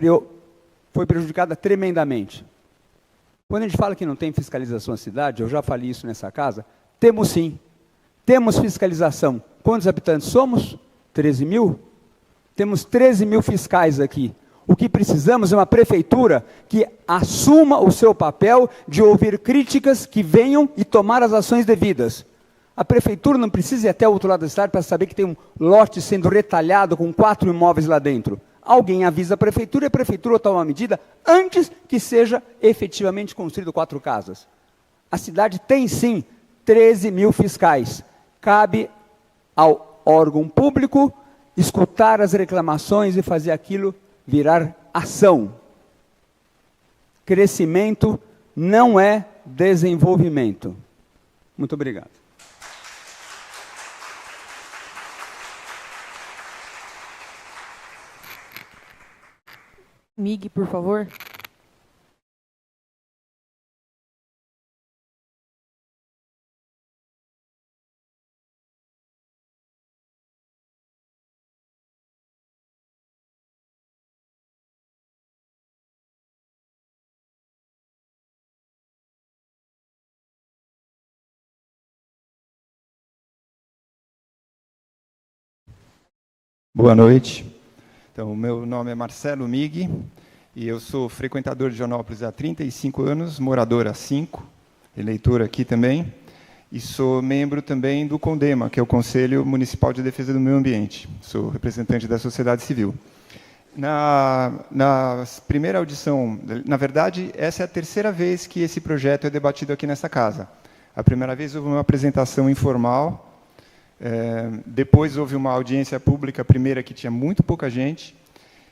foi prejudicada tremendamente. Quando a gente fala que não tem fiscalização na cidade, eu já falei isso nessa casa, temos sim. Temos fiscalização. Quantos habitantes somos? 13 mil? Temos 13 mil fiscais aqui. O que precisamos é uma prefeitura que assuma o seu papel de ouvir críticas, que venham e tomar as ações devidas. A prefeitura não precisa ir até o outro lado da cidade para saber que tem um lote sendo retalhado com 4 imóveis lá dentro. Alguém avisa a prefeitura e a prefeitura toma uma medida antes que seja efetivamente construído 4 casas. A cidade tem sim 13 mil fiscais. Cabe ao órgão público escutar as reclamações e fazer aquilo virar ação. Crescimento não é desenvolvimento. Muito obrigado. Mig, por favor. Boa noite. Então, o meu nome é Marcelo Mig e eu sou frequentador de Joanópolis há 35 anos, morador há 5, eleitor aqui também, e sou membro também do CONDEMA, que é o Conselho Municipal de Defesa do Meio Ambiente. Sou representante da sociedade civil. Na primeira audição, na verdade, essa é a terceira vez que esse projeto é debatido aqui nessa casa. A primeira vez houve uma apresentação informal, depois houve uma audiência pública, a primeira que tinha muito pouca gente,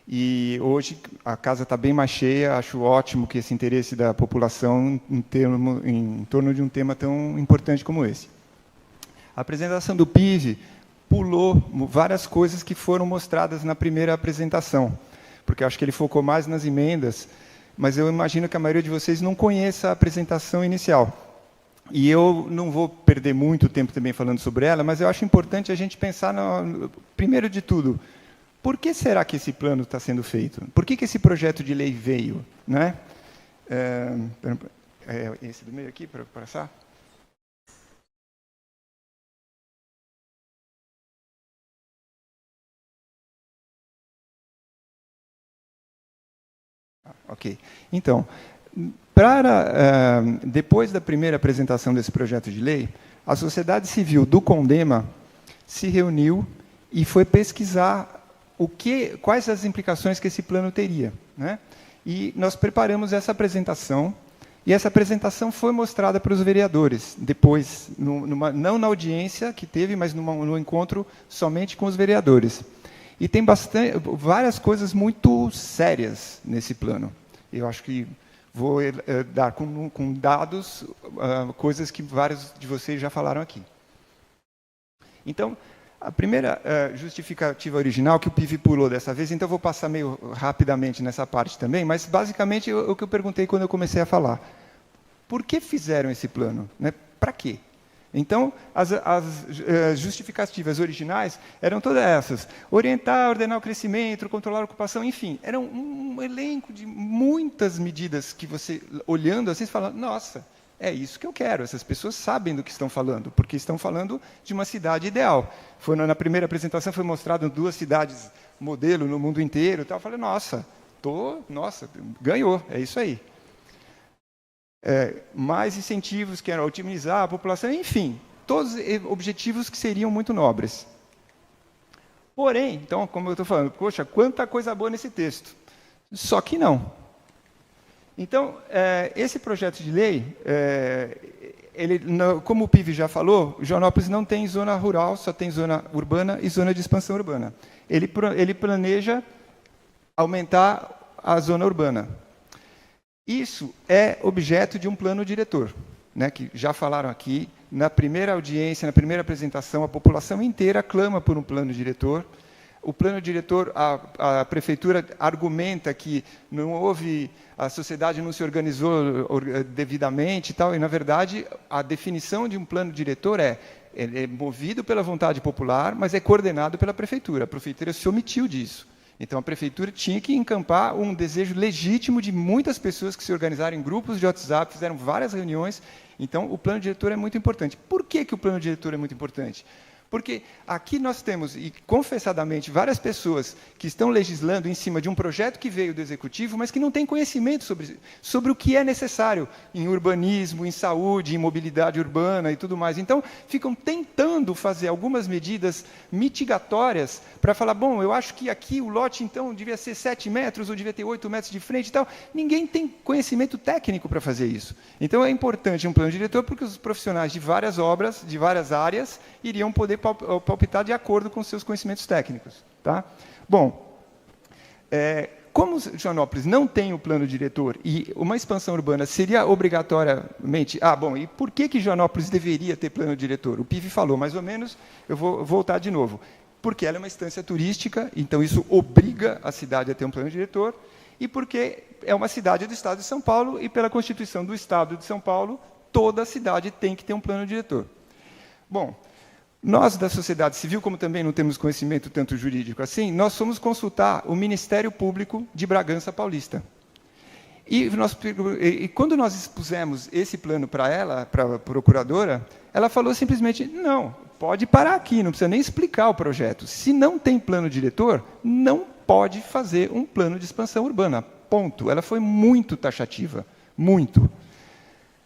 e hoje a casa está bem mais cheia. Acho ótimo que esse interesse da população em torno de um tema tão importante como esse. A apresentação do PIV pulou várias coisas que foram mostradas na primeira apresentação, porque acho que ele focou mais nas emendas, mas eu imagino que a maioria de vocês não conheça a apresentação inicial. E eu não vou perder muito tempo também falando sobre ela, mas eu acho importante a gente pensar, primeiro de tudo, por que será que esse plano está sendo feito? Por que esse projeto de lei veio? Né? Esse do meio aqui, para passar? Ok. Então, Depois da primeira apresentação desse projeto de lei, a sociedade civil do Condema se reuniu e foi pesquisar quais as implicações que esse plano teria, né? E nós preparamos essa apresentação, e essa apresentação foi mostrada para os vereadores, depois, não na audiência que teve, mas no encontro somente com os vereadores. E tem várias coisas muito sérias nesse plano. Eu acho que vou dar com dados coisas que vários de vocês já falaram aqui. Então, a primeira justificativa original, que o PIV pulou dessa vez, então eu vou passar meio rapidamente nessa parte também, mas basicamente o que eu perguntei quando eu comecei a falar. Por que fizeram esse plano? Né? Para quê? Então, as justificativas originais eram todas essas. Orientar, ordenar o crescimento, controlar a ocupação, enfim. Era um elenco de muitas medidas que você, olhando assim, fala, nossa, é isso que eu quero. Essas pessoas sabem do que estão falando, porque estão falando de uma cidade ideal. Na primeira apresentação foi mostrado 2 cidades modelo no mundo inteiro. Eu falei, nossa, ganhou, é isso aí. Mais incentivos que eram otimizar a população, enfim, todos objetivos que seriam muito nobres. Porém, então, como eu estou falando, poxa, quanta coisa boa nesse texto. Só que não. Então, esse projeto de lei, como o PIV já falou, Joanópolis não tem zona rural, só tem zona urbana e zona de expansão urbana. Ele planeja aumentar a zona urbana. Isso é objeto de um plano diretor, né, que já falaram aqui. Na primeira audiência, na primeira apresentação, a população inteira clama por um plano diretor. O plano diretor, a prefeitura argumenta que não houve, a sociedade não se organizou devidamente e tal, e, na verdade, a definição de um plano diretor é movido pela vontade popular, mas é coordenado pela prefeitura. A prefeitura se omitiu disso. Então, a prefeitura tinha que encampar um desejo legítimo de muitas pessoas que se organizaram em grupos de WhatsApp, fizeram várias reuniões. Então, o plano diretor é muito importante. Por que o plano diretor é muito importante? Porque aqui nós temos, e confessadamente, várias pessoas que estão legislando em cima de um projeto que veio do Executivo, mas que não têm conhecimento sobre o que é necessário em urbanismo, em saúde, em mobilidade urbana e tudo mais. Então, ficam tentando fazer algumas medidas mitigatórias para falar, bom, eu acho que aqui o lote, então, devia ser 7 metros ou devia ter 8 metros de frente e tal. Ninguém tem conhecimento técnico para fazer isso. Então, é importante um plano diretor porque os profissionais de várias obras, de várias áreas, iriam poder palpitar de acordo com seus conhecimentos técnicos. Tá? Bom, como Joanópolis não tem o plano diretor e uma expansão urbana seria obrigatoriamente... e por que Joanópolis deveria ter plano diretor? O PIV falou, mais ou menos, eu vou voltar de novo. Porque ela é uma instância turística, então isso obriga a cidade a ter um plano diretor, e porque é uma cidade do Estado de São Paulo, e pela Constituição do Estado de São Paulo, toda a cidade tem que ter um plano diretor. Bom, nós, da sociedade civil, como também não temos conhecimento tanto jurídico assim, nós fomos consultar o Ministério Público de Bragança Paulista. E quando nós expusemos esse plano para ela, para a procuradora, ela falou simplesmente, não, pode parar aqui, não precisa nem explicar o projeto. Se não tem plano diretor, não pode fazer um plano de expansão urbana, ponto. Ela foi muito taxativa, muito.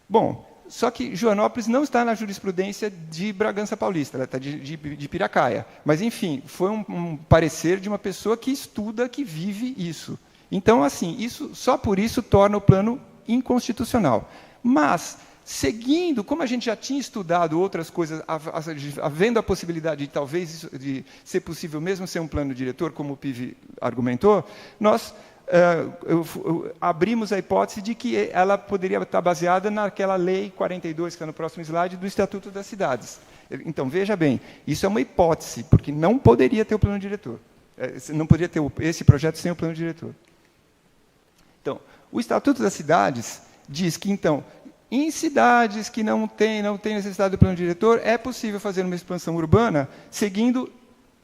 Bom, só que Joanópolis não está na jurisprudência de Bragança Paulista, ela está de Piracaia. Mas, enfim, foi um parecer de uma pessoa que estuda, que vive isso. Então, assim, só por isso torna o plano inconstitucional. Mas, seguindo, como a gente já tinha estudado outras coisas, havendo a possibilidade de talvez de ser possível mesmo ser um plano diretor, como o PIV argumentou, nós abrimos a hipótese de que ela poderia estar baseada naquela lei 42, que está no próximo slide, do Estatuto das Cidades. Então, veja bem, isso é uma hipótese, porque não poderia ter o plano diretor. Não poderia ter esse projeto sem o plano diretor. Então, o Estatuto das Cidades diz que, então, em cidades que não têm necessidade do plano diretor, é possível fazer uma expansão urbana seguindo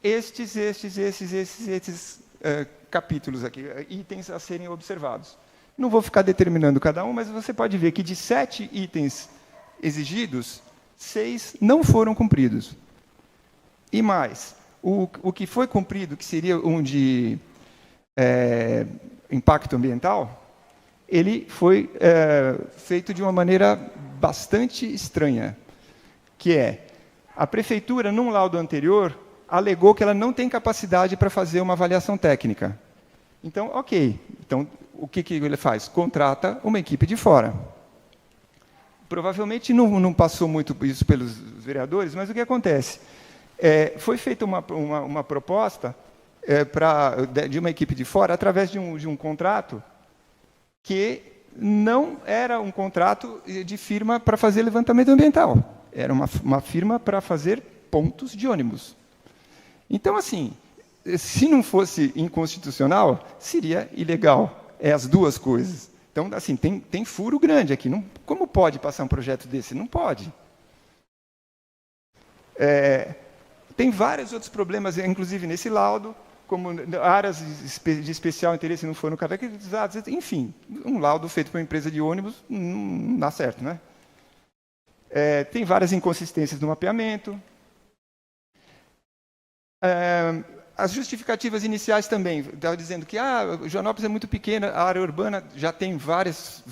estes capítulos aqui, itens a serem observados. Não vou ficar determinando cada um, mas você pode ver que de 7 itens exigidos, 6 não foram cumpridos. E mais, o que foi cumprido, que seria um de impacto ambiental, ele foi feito de uma maneira bastante estranha, que é, a prefeitura, num laudo anterior, alegou que ela não tem capacidade para fazer uma avaliação técnica. Então, ok. Então, o que ele faz? Contrata uma equipe de fora. Provavelmente não passou muito isso pelos vereadores, mas o que acontece? Foi feita uma proposta de uma equipe de fora através de um contrato que não era um contrato de firma para fazer levantamento ambiental. Era uma firma para fazer pontos de ônibus. Então, assim, se não fosse inconstitucional, seria ilegal. É as duas coisas. Então, assim, tem furo grande aqui. Como pode passar um projeto desse? Não pode. Tem vários outros problemas, inclusive nesse laudo, como áreas de especial interesse não foram caracterizadas. Enfim, um laudo feito por uma empresa de ônibus não dá certo, né? Tem várias inconsistências no mapeamento. As justificativas iniciais também, estava dizendo que Joanópolis é muito pequena, a área urbana já tem várias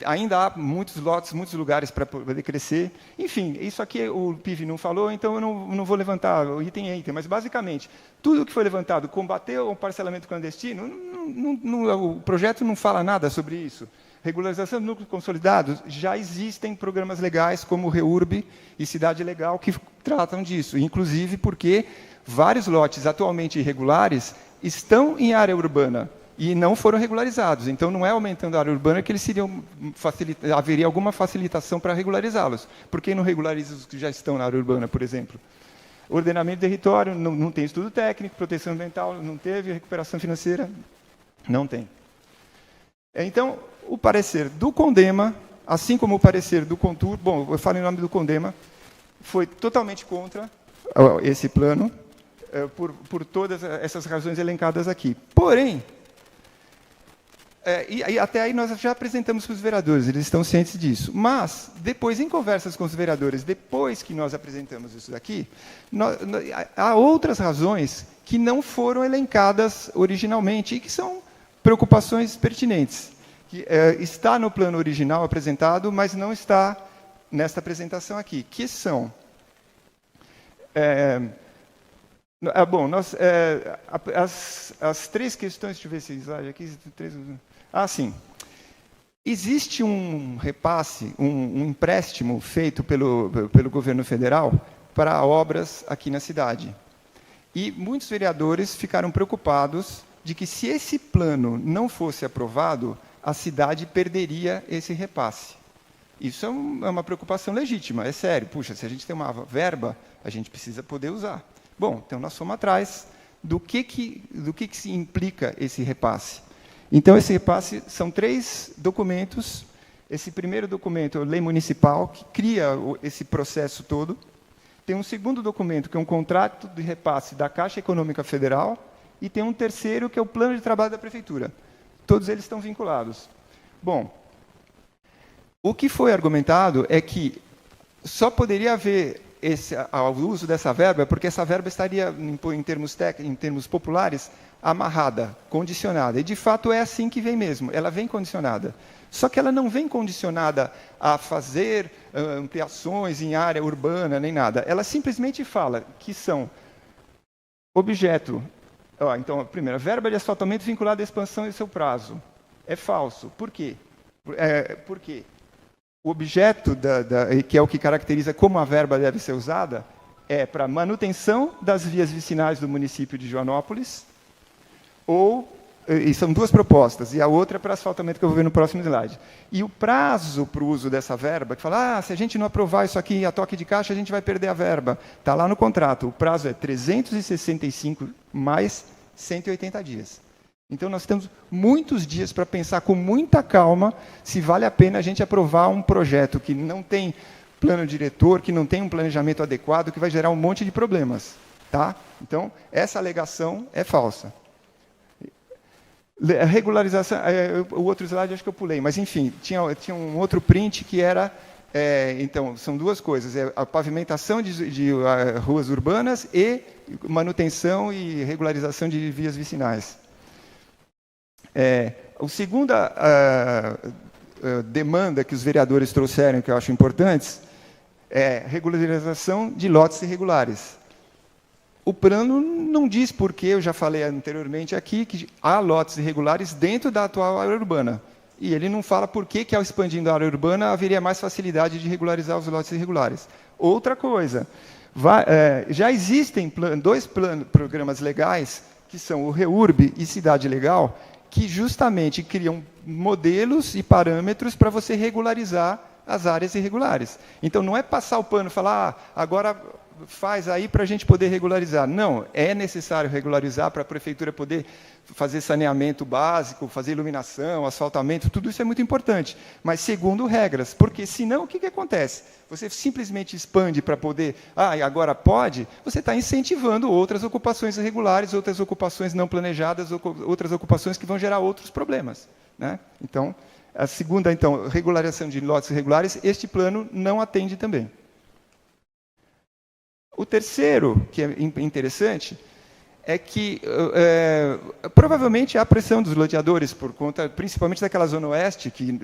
ainda há muitos lotes, muitos lugares para poder crescer. Enfim, isso aqui o PIV não falou, então eu não vou levantar o item a item, mas basicamente, tudo que foi levantado, combater o parcelamento clandestino, o projeto não fala nada sobre isso. Regularização de núcleos consolidados, já existem programas legais como o REURB e Cidade Legal que tratam disso, inclusive porque vários lotes atualmente irregulares estão em área urbana e não foram regularizados. Então, não é aumentando a área urbana que eles haveria alguma facilitação para regularizá-los. Por que não regulariza os que já estão na área urbana, por exemplo? Ordenamento do território, não tem estudo técnico, proteção ambiental, não teve, recuperação financeira, não tem. Então, o parecer do CONDEMA, assim como o parecer do CONTUR, bom, eu falo em nome do CONDEMA, foi totalmente contra esse plano, por todas essas razões elencadas aqui. Porém, e até aí nós já apresentamos para os vereadores, eles estão cientes disso. Mas, depois, em conversas com os vereadores, depois que nós apresentamos isso daqui, há outras razões que não foram elencadas originalmente e que são preocupações pertinentes. Que está no plano original apresentado, mas não está nesta apresentação aqui, que são... bom, as três questões, deixa eu ver se slide aqui. Sim. Existe um repasse, um empréstimo feito pelo governo federal para obras aqui na cidade. E muitos vereadores ficaram preocupados de que, se esse plano não fosse aprovado, a cidade perderia esse repasse. Isso é uma preocupação legítima, é sério. Puxa, se a gente tem uma verba, a gente precisa poder usar. Bom, então nós fomos atrás do que se implica esse repasse. Então, esse repasse são 3 documentos. Esse primeiro documento é a Lei Municipal, que cria esse processo todo. Tem um segundo documento, que é um contrato de repasse da Caixa Econômica Federal, e tem um terceiro, que é o Plano de Trabalho da Prefeitura. Todos eles estão vinculados. Bom, o que foi argumentado é que só poderia haver o uso dessa verba, porque essa verba estaria, em termos populares, amarrada, condicionada. E, de fato, é assim que vem mesmo. Ela vem condicionada. Só que ela não vem condicionada a fazer ampliações em área urbana, nem nada. Ela simplesmente fala que são objeto... então, a primeira, verba de asfaltamento vinculada à expansão e seu prazo. É falso. Por quê? Porque o objeto, que é o que caracteriza como a verba deve ser usada, é para manutenção das vias vicinais do município de Joanópolis, e são 2 propostas, e a outra é para asfaltamento, que eu vou ver no próximo slide. E o prazo para o uso dessa verba, que fala, se a gente não aprovar isso aqui a toque de caixa, a gente vai perder a verba. Está lá no contrato, o prazo é 365 mais 180 dias. Então, nós temos muitos dias para pensar com muita calma se vale a pena a gente aprovar um projeto que não tem plano diretor, que não tem um planejamento adequado, que vai gerar um monte de problemas. Tá? Então, essa alegação é falsa. A regularização, o outro slide acho que eu pulei, mas, enfim, tinha um outro print que era... então, são 2 coisas, a pavimentação de ruas urbanas e manutenção e regularização de vias vicinais. A segunda demanda que os vereadores trouxeram, que eu acho importante, é regularização de lotes irregulares. O plano não diz porque, eu já falei anteriormente aqui, que há lotes irregulares dentro da atual área urbana. E ele não fala por que, ao expandindo a área urbana, haveria mais facilidade de regularizar os lotes irregulares. Outra coisa, já existem dois programas legais, que são o REURB e Cidade Legal, que justamente criam modelos e parâmetros para você regularizar as áreas irregulares. Então, não é passar o pano e falar, agora faz aí para a gente poder regularizar. Não, é necessário regularizar para a prefeitura poder fazer saneamento básico, fazer iluminação, asfaltamento, tudo isso é muito importante, mas segundo regras, porque senão o que acontece? Você simplesmente expande para poder, agora pode, você está incentivando outras ocupações irregulares, outras ocupações não planejadas, outras ocupações que vão gerar outros problemas, né? Então, a segunda, regularização de lotes irregulares, este plano não atende também. O terceiro, que é interessante, é que provavelmente há pressão dos loteadores por conta, principalmente daquela zona oeste, que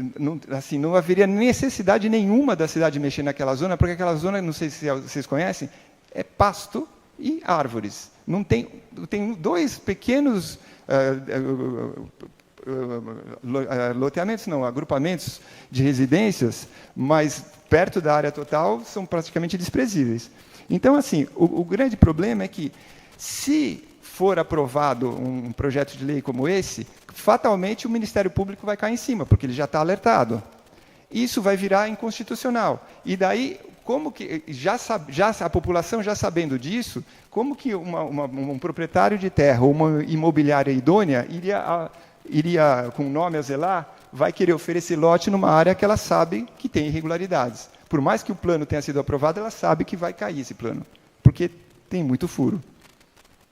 não haveria necessidade nenhuma da cidade mexer naquela zona, porque aquela zona, não sei se vocês conhecem, é pasto e árvores. Não tem dois pequenos loteamentos, não, agrupamentos de residências, mas perto da área total são praticamente desprezíveis. Então, assim, o grande problema é que, se for aprovado um projeto de lei como esse, fatalmente o Ministério Público vai cair em cima, porque ele já está alertado. Isso vai virar inconstitucional. E daí, como que a população já sabendo disso, como que um proprietário de terra ou uma imobiliária idônea iria, com nome a zelar, vai querer oferecer lote numa área que ela sabe que tem irregularidades? Por mais que o plano tenha sido aprovado, ela sabe que vai cair esse plano, porque tem muito furo.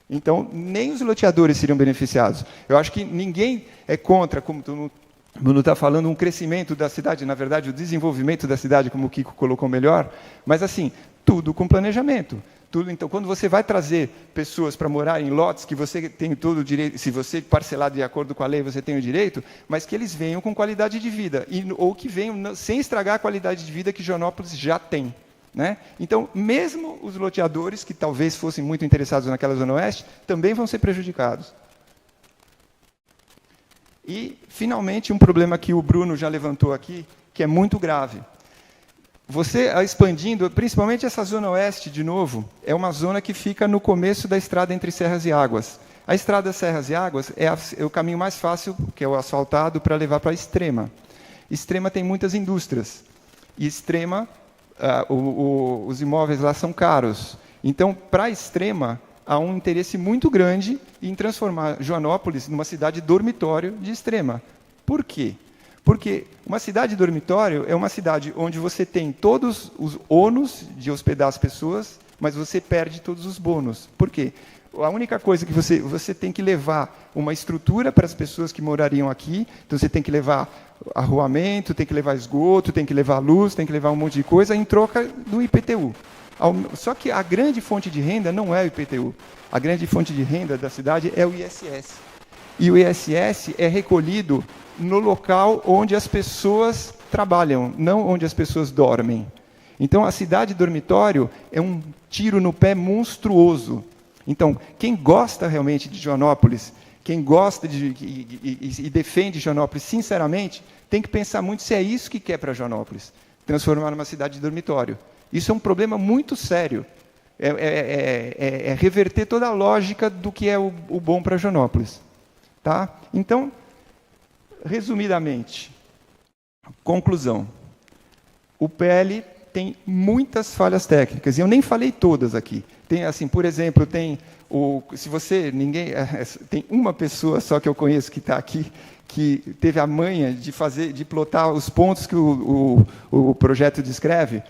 Então, nem os loteadores seriam beneficiados. Eu acho que ninguém é contra, como todo mundo está falando, um crescimento da cidade, na verdade, o desenvolvimento da cidade, como o Kiko colocou melhor, mas, assim, tudo com planejamento. Tudo, então, quando você vai trazer pessoas para morar em lotes que você tem todo o direito, se você parcelar de acordo com a lei, você tem o direito, mas que eles venham com qualidade de vida, ou que venham sem estragar a qualidade de vida que Joanópolis já tem, né? Então, mesmo os loteadores, que talvez fossem muito interessados naquela zona oeste, também vão ser prejudicados. E, finalmente, um problema que o Bruno já levantou aqui, que é muito grave. Você, expandindo, principalmente essa zona oeste, de novo, é uma zona que fica no começo da estrada entre Serras e Águas. A estrada Serras e Águas é o caminho mais fácil, que é o asfaltado, para levar para Extrema. Extrema tem muitas indústrias. E Extrema, os imóveis lá são caros. Então, para Extrema, há um interesse muito grande em transformar Joanópolis numa cidade dormitório de Extrema. Por quê? Porque uma cidade dormitório é uma cidade onde você tem todos os ônus de hospedar as pessoas, mas você perde todos os bônus. Por quê? A única coisa que você tem que levar uma estrutura para as pessoas que morariam aqui, então você tem que levar arruamento, tem que levar esgoto, tem que levar luz, tem que levar um monte de coisa em troca do IPTU. Só que a grande fonte de renda não é o IPTU. A grande fonte de renda da cidade é o ISS. E o ISS é recolhido no local onde as pessoas trabalham, não onde as pessoas dormem. Então, a cidade dormitório é um tiro no pé monstruoso. Então, quem gosta realmente de Joanópolis, quem gosta e defende Joanópolis sinceramente, tem que pensar muito se é isso que quer para Joanópolis, transformar numa cidade de dormitório. Isso é um problema muito sério. É reverter toda a lógica do que é o bom para Joanópolis. Tá? Então, resumidamente, conclusão. O PL tem muitas falhas técnicas, e eu nem falei todas aqui. Tem, assim, por exemplo, tem tem uma pessoa só que eu conheço que está aqui, que teve a manha de plotar os pontos que o projeto descreve,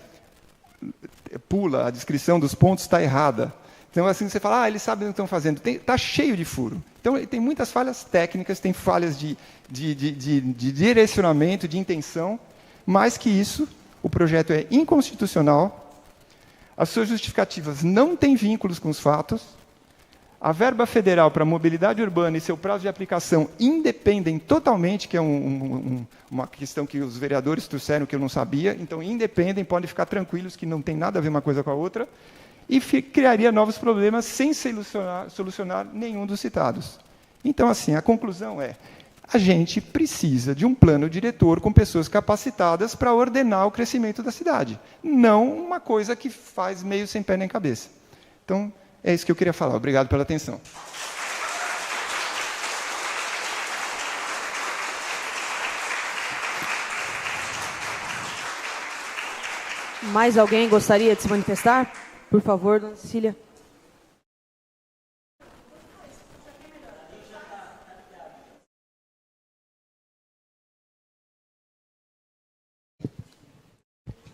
pula, a descrição dos pontos está errada. Então, assim, você fala, eles sabem o que estão fazendo. Está cheio de furo. Então, tem muitas falhas técnicas, tem falhas de direcionamento, de intenção, mais que isso, o projeto é inconstitucional, as suas justificativas não têm vínculos com os fatos, A verba federal para mobilidade urbana e seu prazo de aplicação independem totalmente, que é uma questão que os vereadores trouxeram que eu não sabia, então independem, podem ficar tranquilos que não tem nada a ver uma coisa com a outra, e criaria novos problemas sem solucionar nenhum dos citados. Então, assim, a conclusão é, a gente precisa de um plano diretor com pessoas capacitadas para ordenar o crescimento da cidade, não uma coisa que faz meio sem pé nem cabeça. Então, é isso que eu queria falar. Obrigado pela atenção. Mais alguém gostaria de se manifestar? Por favor, dona Cecília.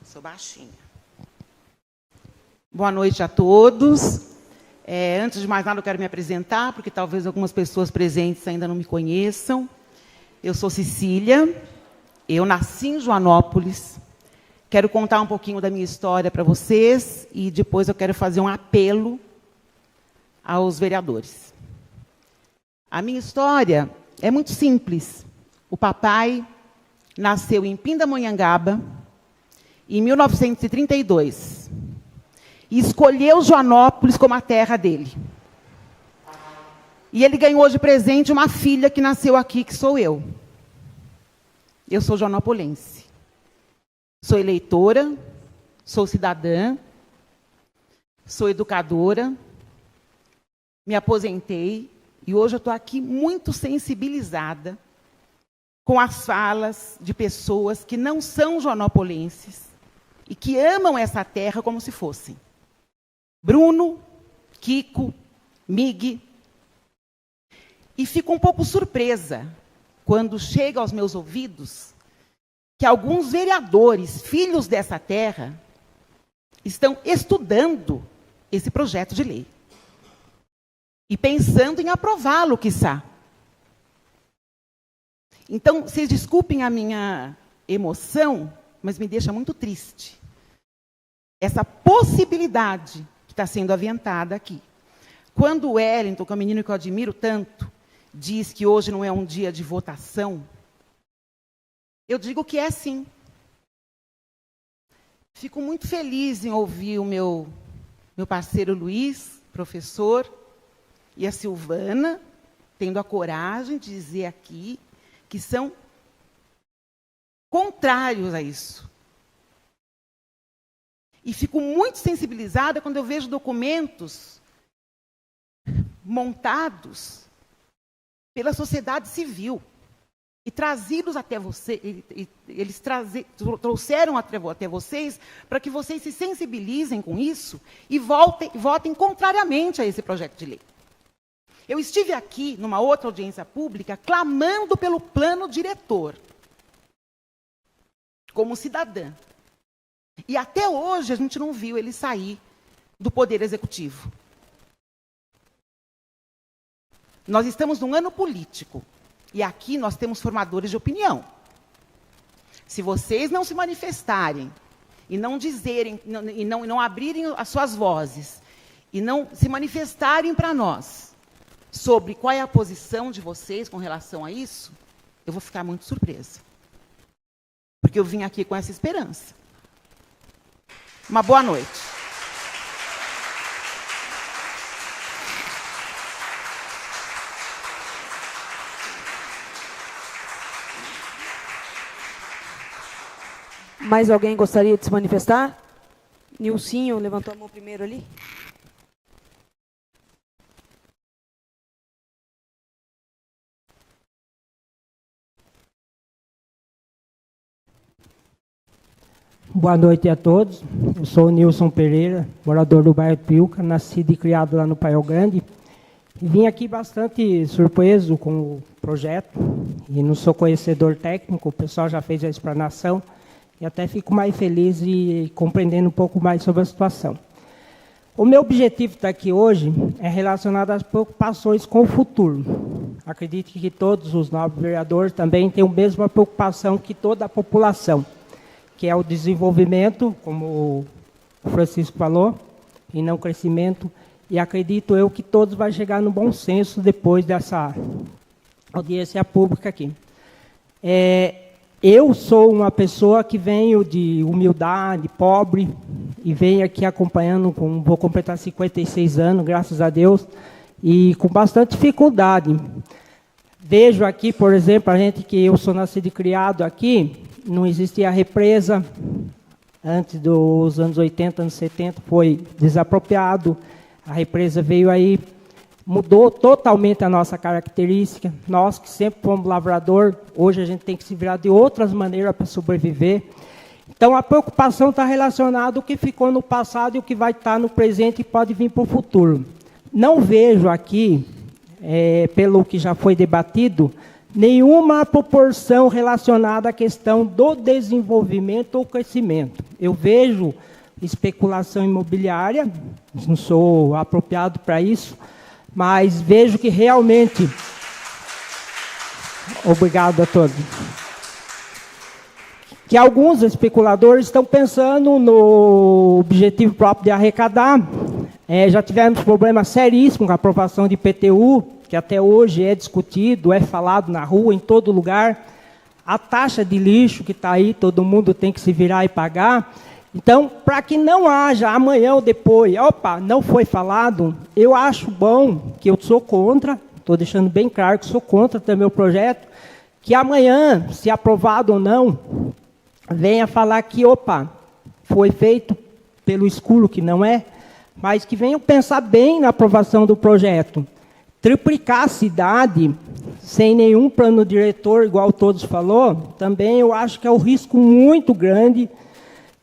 Sou baixinha. Boa noite a todos. Antes de mais nada, eu quero me apresentar, porque talvez algumas pessoas presentes ainda não me conheçam. Eu sou Cecília, eu nasci em Joanópolis. Quero contar um pouquinho da minha história para vocês e depois eu quero fazer um apelo aos vereadores. A minha história é muito simples. O papai nasceu em Pindamonhangaba, em 1932. E escolheu Joanópolis como a terra dele. E ele ganhou de presente uma filha que nasceu aqui, que sou eu. Eu sou joanopolense. Sou eleitora, sou cidadã, sou educadora, me aposentei e hoje eu estou aqui muito sensibilizada com as falas de pessoas que não são joanopolenses e que amam essa terra como se fossem. Bruno, Kiko, Mig. E fico um pouco surpresa quando chega aos meus ouvidos que alguns vereadores, filhos dessa terra, estão estudando esse projeto de lei. E pensando em aprová-lo, quiçá. Então, vocês desculpem a minha emoção, mas me deixa muito triste. Essa possibilidade que está sendo aventada aqui. Quando o Wellington, que é um menino que eu admiro tanto, diz que hoje não é um dia de votação, eu digo que é sim. Fico muito feliz em ouvir o meu parceiro Luiz, professor, e a Silvana, tendo a coragem de dizer aqui que são contrários a isso. E fico muito sensibilizada quando eu vejo documentos montados pela sociedade civil e trazidos até você, eles trouxeram até vocês para que vocês se sensibilizem com isso e votem contrariamente a esse projeto de lei. Eu estive aqui, numa outra audiência pública, clamando pelo plano diretor, como cidadã. E até hoje a gente não viu ele sair do Poder Executivo. Nós estamos num ano político. E aqui nós temos formadores de opinião. Se vocês não se manifestarem, e não dizerem, e não abrirem as suas vozes, e não se manifestarem para nós sobre qual é a posição de vocês com relação a isso, eu vou ficar muito surpresa. Porque eu vim aqui com essa esperança. Uma boa noite. Mais alguém gostaria de se manifestar? Nilcinho levantou a mão primeiro ali. Boa noite a todos. Eu sou o Nilson Pereira, morador do bairro Piuca, nascido e criado lá no Paiol Grande. E vim aqui bastante surpreso com o projeto, e não sou conhecedor técnico, o pessoal já fez a explanação, e até fico mais feliz e compreendendo um pouco mais sobre a situação. O meu objetivo de estar aqui hoje é relacionado às preocupações com o futuro. Acredito que todos os nobres vereadores também têm a mesma preocupação que toda a população, que é o desenvolvimento, como o Francisco falou, e não crescimento, e acredito eu que todos vão chegar no bom senso depois dessa audiência pública aqui. Eu sou uma pessoa que venho de humildade, pobre, e venho aqui acompanhando, vou completar 56 anos, graças a Deus, e com bastante dificuldade. Vejo aqui, por exemplo, a gente que eu sou nascido e criado aqui, não existia represa, antes dos anos 80, anos 70, foi desapropriado, a represa veio aí, mudou totalmente a nossa característica. Nós que sempre fomos lavrador, hoje a gente tem que se virar de outras maneiras para sobreviver. Então a preocupação está relacionada ao que ficou no passado e o que vai estar no presente e pode vir para o futuro. Não vejo aqui, pelo que já foi debatido, nenhuma proporção relacionada à questão do desenvolvimento ou crescimento. Eu vejo especulação imobiliária, não sou apropriado para isso, mas vejo que realmente... Obrigado a todos. Que alguns especuladores estão pensando no objetivo próprio de arrecadar. Já tivemos problemas seríssimos com a aprovação de IPTU, que até hoje é discutido, é falado na rua, em todo lugar. A taxa de lixo que está aí, todo mundo tem que se virar e pagar. Então, para que não haja amanhã ou depois, não foi falado, eu acho bom, que eu sou contra, estou deixando bem claro que sou contra também o projeto, que amanhã, se aprovado ou não, venha falar que, foi feito pelo escuro, que não é, mas que venham pensar bem na aprovação do projeto. Triplicar a cidade, sem nenhum plano diretor, igual todos falou, também eu acho que é um risco muito grande,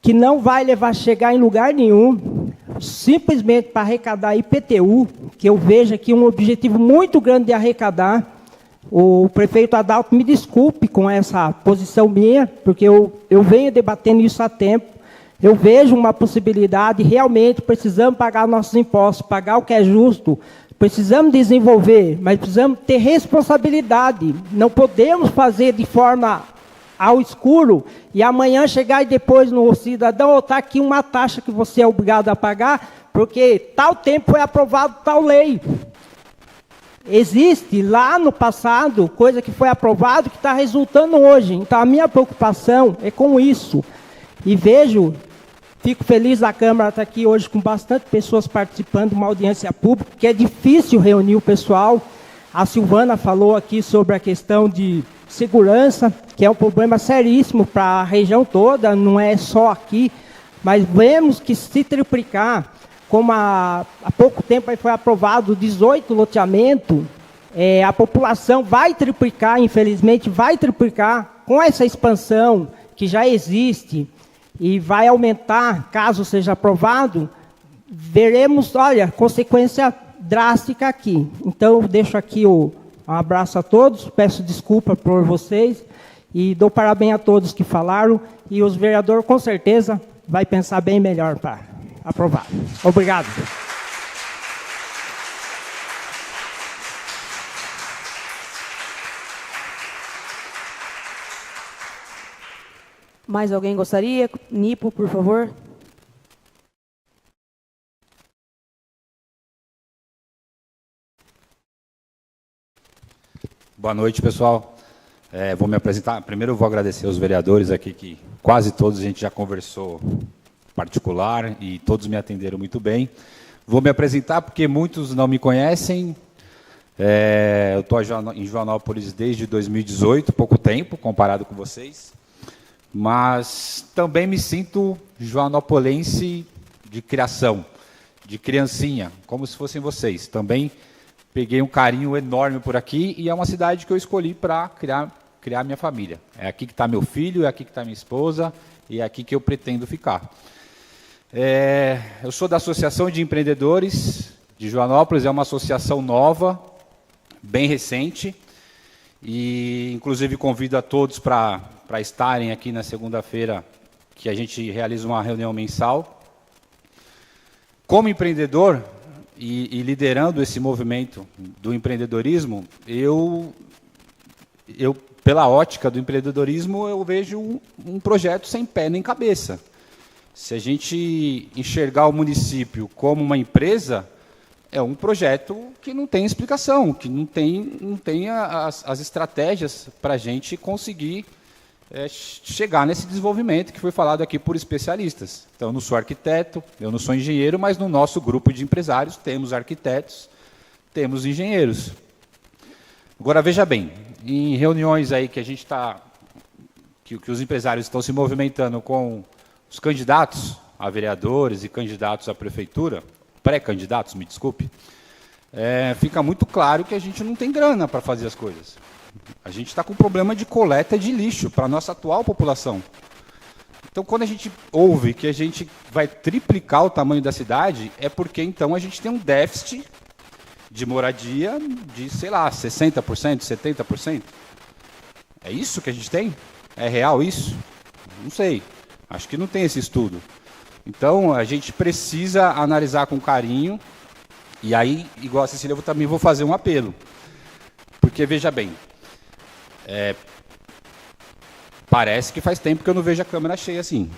que não vai chegar em lugar nenhum, simplesmente para arrecadar IPTU, que eu vejo aqui um objetivo muito grande de arrecadar. O prefeito Adalto me desculpe com essa posição minha, porque eu venho debatendo isso há tempo. Eu vejo uma possibilidade, realmente precisamos pagar nossos impostos, pagar o que é justo, precisamos desenvolver, mas precisamos ter responsabilidade. Não podemos fazer de forma ao escuro, e amanhã chegar e depois no cidadão, está aqui uma taxa que você é obrigado a pagar, porque tal tempo foi aprovado tal lei. Existe lá no passado coisa que foi aprovado que está resultando hoje. Então a minha preocupação é com isso. E fico feliz da Câmara estar aqui hoje com bastante pessoas participando de uma audiência pública, que é difícil reunir o pessoal. A Silvana falou aqui sobre a questão de segurança, que é um problema seríssimo para a região toda, não é só aqui, mas vemos que se triplicar, como há pouco tempo aí foi aprovado 18 loteamentos, a população vai triplicar, infelizmente, vai triplicar com essa expansão que já existe e vai aumentar, caso seja aprovado, veremos, consequência drástica aqui. Então, eu deixo aqui um abraço a todos, peço desculpa por vocês e dou parabéns a todos que falaram, e os vereadores, com certeza, vai pensar bem melhor para aprovar. Obrigado. Mais alguém gostaria? Nipo, por favor. Boa noite, pessoal. Vou me apresentar. Primeiro eu vou agradecer aos vereadores aqui, que quase todos a gente já conversou particular e todos me atenderam muito bem. Vou me apresentar porque muitos não me conhecem. Eu estou em Joanópolis desde 2018, pouco tempo comparado com vocês, mas também me sinto joanopolense de criação, de criancinha, como se fossem vocês. Também peguei um carinho enorme por aqui e é uma cidade que eu escolhi para criar minha família. É aqui que está meu filho, é aqui que está minha esposa e é aqui que eu pretendo ficar. Eu sou da Associação de Empreendedores de Joanópolis, é uma associação nova, bem recente, e inclusive convido a todos para estarem aqui na segunda-feira, que a gente realiza uma reunião mensal. Como empreendedor e liderando esse movimento do empreendedorismo, eu pela ótica do empreendedorismo, eu vejo um projeto sem pé nem cabeça. Se a gente enxergar o município como uma empresa, é um projeto que não tem explicação, que não tem as estratégias para a gente conseguir chegar nesse desenvolvimento que foi falado aqui por especialistas. Então, eu não sou arquiteto, eu não sou engenheiro, mas no nosso grupo de empresários temos arquitetos, temos engenheiros. Agora, veja bem, em reuniões aí que a gente está, que os empresários estão se movimentando com os candidatos a vereadores e candidatos à prefeitura, pré-candidatos, me desculpe, fica muito claro que a gente não tem grana para fazer as coisas. A gente está com problema de coleta de lixo para a nossa atual população. Então, quando a gente ouve que a gente vai triplicar o tamanho da cidade, é porque, então, a gente tem um déficit de moradia de, sei lá, 60%, 70%. É isso que a gente tem? É real isso? Não sei. Acho que não tem esse estudo. Então, a gente precisa analisar com carinho. E aí, igual a Cecília, eu também vou fazer um apelo. Porque, veja bem, parece que faz tempo que eu não vejo a Câmara cheia assim.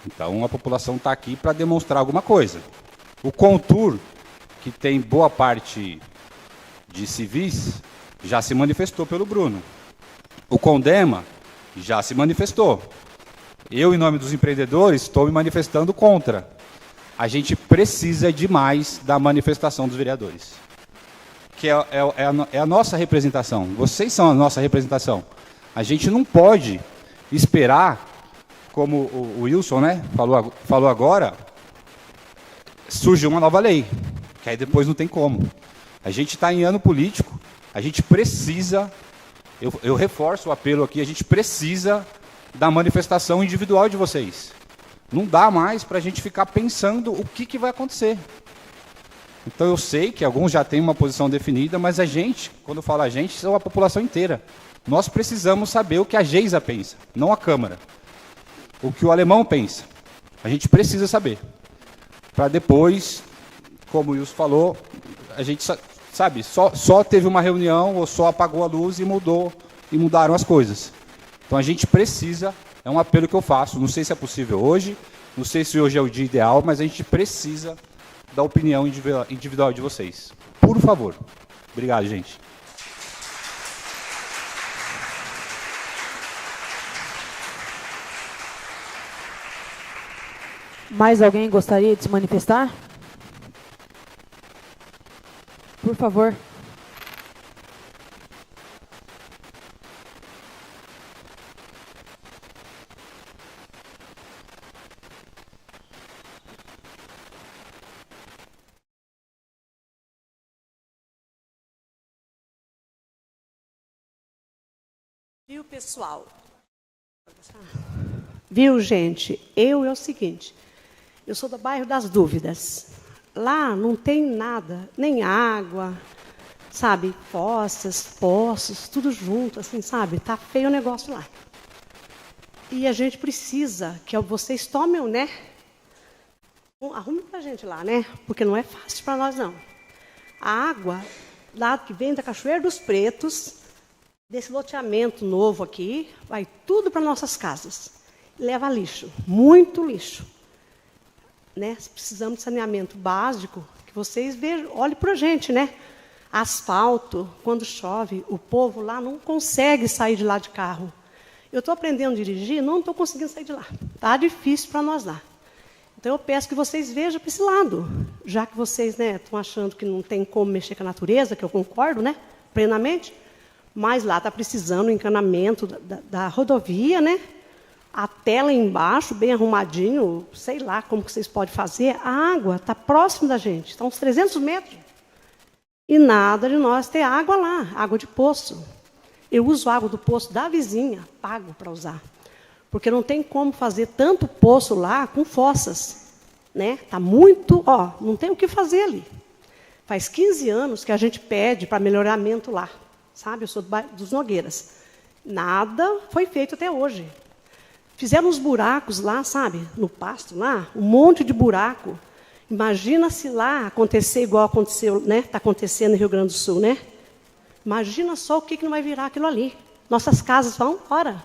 Então, a população está aqui para demonstrar alguma coisa. O Contur, que tem boa parte de civis, já se manifestou pelo Bruno. O Condema já se manifestou. Eu, em nome dos empreendedores, estou me manifestando contra. A gente precisa demais da manifestação dos vereadores. Que é a nossa representação. Vocês são a nossa representação. A gente não pode esperar, como o Wilson, né, falou agora, surge uma nova lei, que aí depois não tem como. A gente está em ano político, a gente precisa, eu reforço o apelo aqui, a gente precisa da manifestação individual de vocês. Não dá mais para a gente ficar pensando o que vai acontecer. Então eu sei que alguns já têm uma posição definida, mas a gente, quando eu falo a gente, são a população inteira. Nós precisamos saber o que a Geisa pensa, não a Câmara. O que o alemão pensa. A gente precisa saber. Para depois, como o Wilson falou, a gente sabe, só teve uma reunião ou só apagou a luz e mudaram as coisas. Então a gente precisa, é um apelo que eu faço, não sei se é possível hoje, não sei se hoje é o dia ideal, mas a gente precisa da opinião individual de vocês. Por favor. Obrigado, gente. Mais alguém gostaria de se manifestar? Por favor. Viu, pessoal? Viu, gente? É o seguinte, eu sou do bairro das Dúvidas. Lá não tem nada, nem água, sabe? Fossas, poços, tudo junto, assim, sabe? Tá feio o negócio lá. E a gente precisa que vocês tomem, né? Arrume pra gente lá, né? Porque não é fácil para nós, não. A água lá que vem da Cachoeira dos Pretos, desse loteamento novo aqui, vai tudo para nossas casas. Leva lixo, muito lixo. Né? Precisamos de saneamento básico, que vocês vejam, olhem para a gente, né? Asfalto, quando chove, o povo lá não consegue sair de lá de carro. Eu estou aprendendo a dirigir, não estou conseguindo sair de lá. Está difícil para nós lá. Então, eu peço que vocês vejam para esse lado, já que vocês estão achando que não tem como mexer com a natureza, que eu concordo, né, plenamente, mas lá está precisando do encanamento da rodovia, né? Até lá embaixo, bem arrumadinho, sei lá como que vocês podem fazer. A água está próximo da gente, está uns 300 metros. E nada de nós ter água lá, água de poço. Eu uso água do poço da vizinha, pago para usar. Porque não tem como fazer tanto poço lá com fossas. Né? Tá muito, não tem o que fazer ali. Faz 15 anos que a gente pede para melhoramento lá. Sabe? Eu sou dos Nogueiras. Nada foi feito até hoje. Fizeram uns buracos lá, sabe? No pasto lá, um monte de buraco. Imagina se lá acontecer igual aconteceu, né? Está acontecendo no Rio Grande do Sul, né? Imagina só o que não vai virar aquilo ali. Nossas casas vão embora.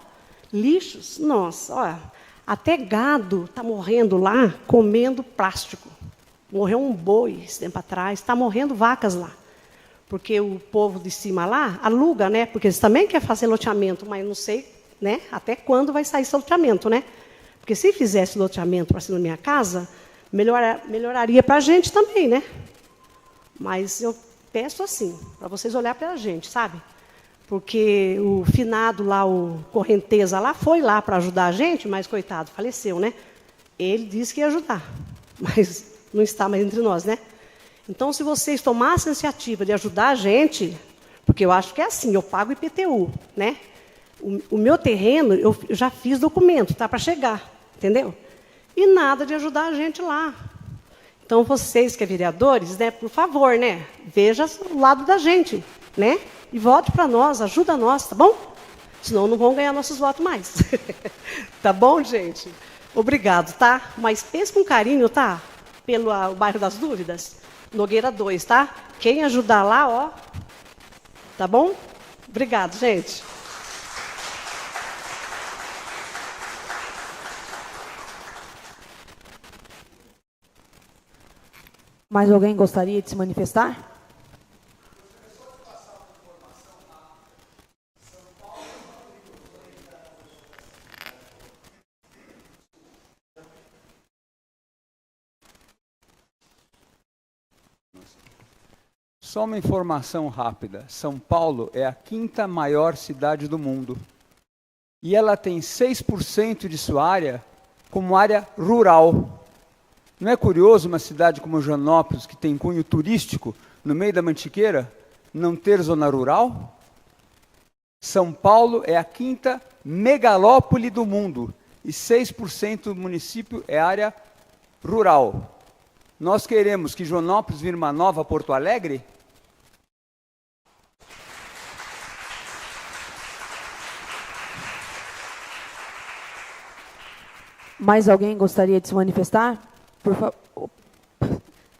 Lixos, nossa, olha, até gado está morrendo lá comendo plástico. Morreu um boi esse tempo atrás, está morrendo vacas lá. Porque o povo de cima lá aluga, né? Porque eles também querem fazer loteamento, mas não sei, né, até quando vai sair esse loteamento, né? Porque se fizesse loteamento para cima da minha casa, melhoraria para a gente também, né? Mas eu peço assim, para vocês olharem para a gente, sabe? Porque o finado lá, o Correnteza lá, foi lá para ajudar a gente, mas, coitado, faleceu, né? Ele disse que ia ajudar, mas não está mais entre nós, né? Então, se vocês tomassem a iniciativa de ajudar a gente, porque eu acho que é assim, eu pago IPTU, né? O meu terreno, eu já fiz documento, tá para chegar, entendeu? E nada de ajudar a gente lá. Então, vocês que é vereadores, né, por favor, né, veja o lado da gente, né? E vote para nós, ajuda nós, tá bom? Senão não vão ganhar nossos votos mais. Tá bom, gente? Obrigado, tá? Mas pense com carinho, tá? Pelo o bairro das Dúvidas, Nogueira 2, tá? Quem ajudar lá, ó, tá bom? Obrigado, gente. Mais alguém gostaria de se manifestar? Só uma informação rápida. São Paulo é a 5ª maior cidade do mundo. E ela tem 6% de sua área como área rural. Não é curioso uma cidade como Joanópolis, que tem cunho turístico, no meio da Mantiqueira, não ter zona rural? São Paulo é a 5ª megalópole do mundo e 6% do município é área rural. Nós queremos que Joanópolis vire uma nova Porto Alegre? Mais alguém gostaria de se manifestar? Por favor.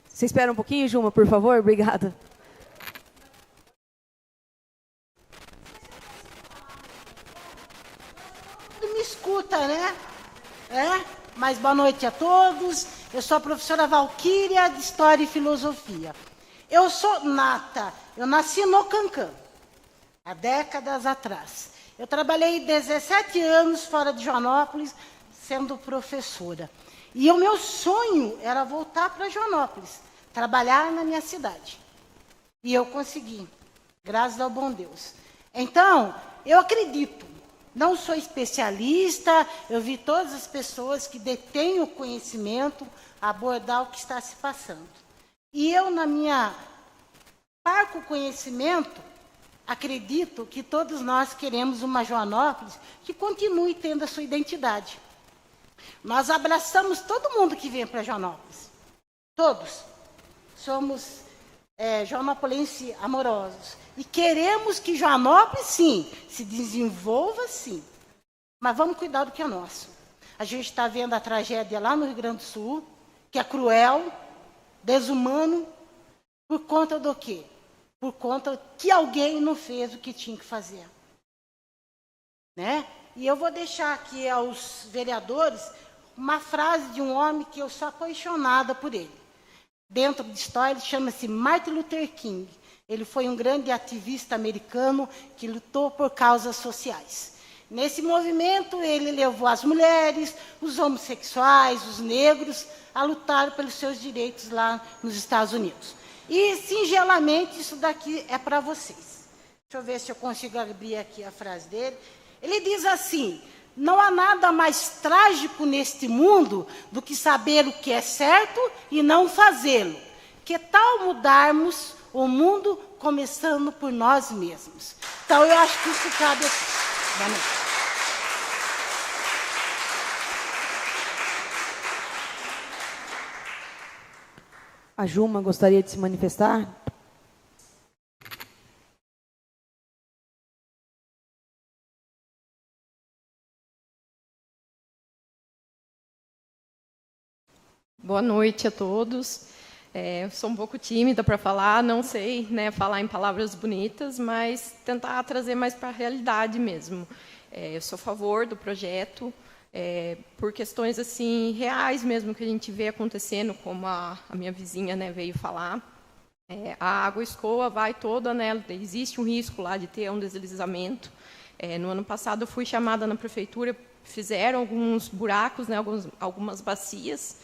Você espera um pouquinho, Juma, por favor? Obrigada. Me escuta, né? Mas boa noite a todos. Eu sou a professora Valquíria, de História e Filosofia. Eu sou nata. Eu nasci no Cancã, há décadas atrás. Eu trabalhei 17 anos fora de Joanópolis, sendo professora. E o meu sonho era voltar para Joanópolis, trabalhar na minha cidade. E eu consegui, graças ao bom Deus. Então, eu acredito, não sou especialista, eu vi todas as pessoas que detêm o conhecimento abordar o que está se passando. E eu, na minha parco conhecimento, acredito que todos nós queremos uma Joanópolis que continue tendo a sua identidade. Nós abraçamos todo mundo que vem para Joanópolis. Todos. Somos joanopolenses amorosos. E queremos que Joanópolis, sim, se desenvolva, sim. Mas vamos cuidar do que é nosso. A gente está vendo a tragédia lá no Rio Grande do Sul, que é cruel, desumano, por conta do quê? Por conta que alguém não fez o que tinha que fazer. Né? E eu vou deixar aqui aos vereadores uma frase de um homem que eu sou apaixonada por ele. Dentro de história, ele chama-se Martin Luther King. Ele foi um grande ativista americano que lutou por causas sociais. Nesse movimento, ele levou as mulheres, os homossexuais, os negros, a lutar pelos seus direitos lá nos Estados Unidos. E, singelamente, isso daqui é para vocês. Deixa eu ver se eu consigo abrir aqui a frase dele. Ele diz assim: não há nada mais trágico neste mundo do que saber o que é certo e não fazê-lo. Que tal mudarmos o mundo começando por nós mesmos? Então, eu acho que isso cabe aqui. Boa noite. A Juma gostaria de se manifestar? Boa noite a todos. Eu sou um pouco tímida para falar, não sei, né, falar em palavras bonitas, mas tentar trazer mais para a realidade mesmo. Eu sou a favor do projeto, por questões assim reais mesmo que a gente vê acontecendo, como a minha vizinha, né, veio falar. A água escoa, vai toda, né, existe um risco lá de ter um deslizamento. No ano passado eu fui chamada na prefeitura, fizeram alguns buracos, né, algumas bacias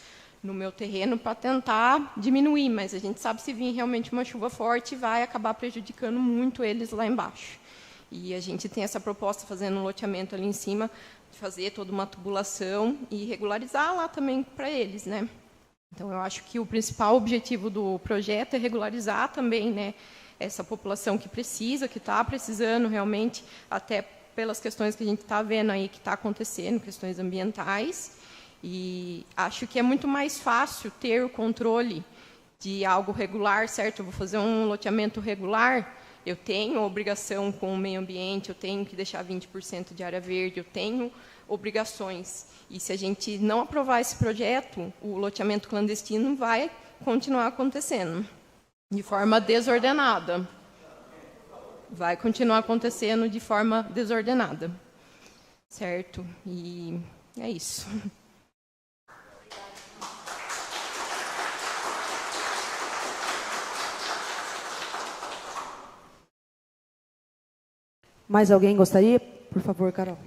no meu terreno para tentar diminuir, mas a gente sabe se vir realmente uma chuva forte vai acabar prejudicando muito eles lá embaixo. E a gente tem essa proposta fazendo um loteamento ali em cima, de fazer toda uma tubulação e regularizar lá também para eles, né? Então eu acho que o principal objetivo do projeto é regularizar também, né, essa população que precisa, que está precisando realmente, até pelas questões que a gente está vendo aí que está acontecendo, questões ambientais. E acho que é muito mais fácil ter o controle de algo regular, certo? Eu vou fazer um loteamento regular, eu tenho obrigação com o meio ambiente, eu tenho que deixar 20% de área verde, eu tenho obrigações. E se a gente não aprovar esse projeto, o loteamento clandestino vai continuar acontecendo de forma desordenada. Vai continuar acontecendo de forma desordenada, certo? E é isso. Mais alguém gostaria? Por favor, Carol.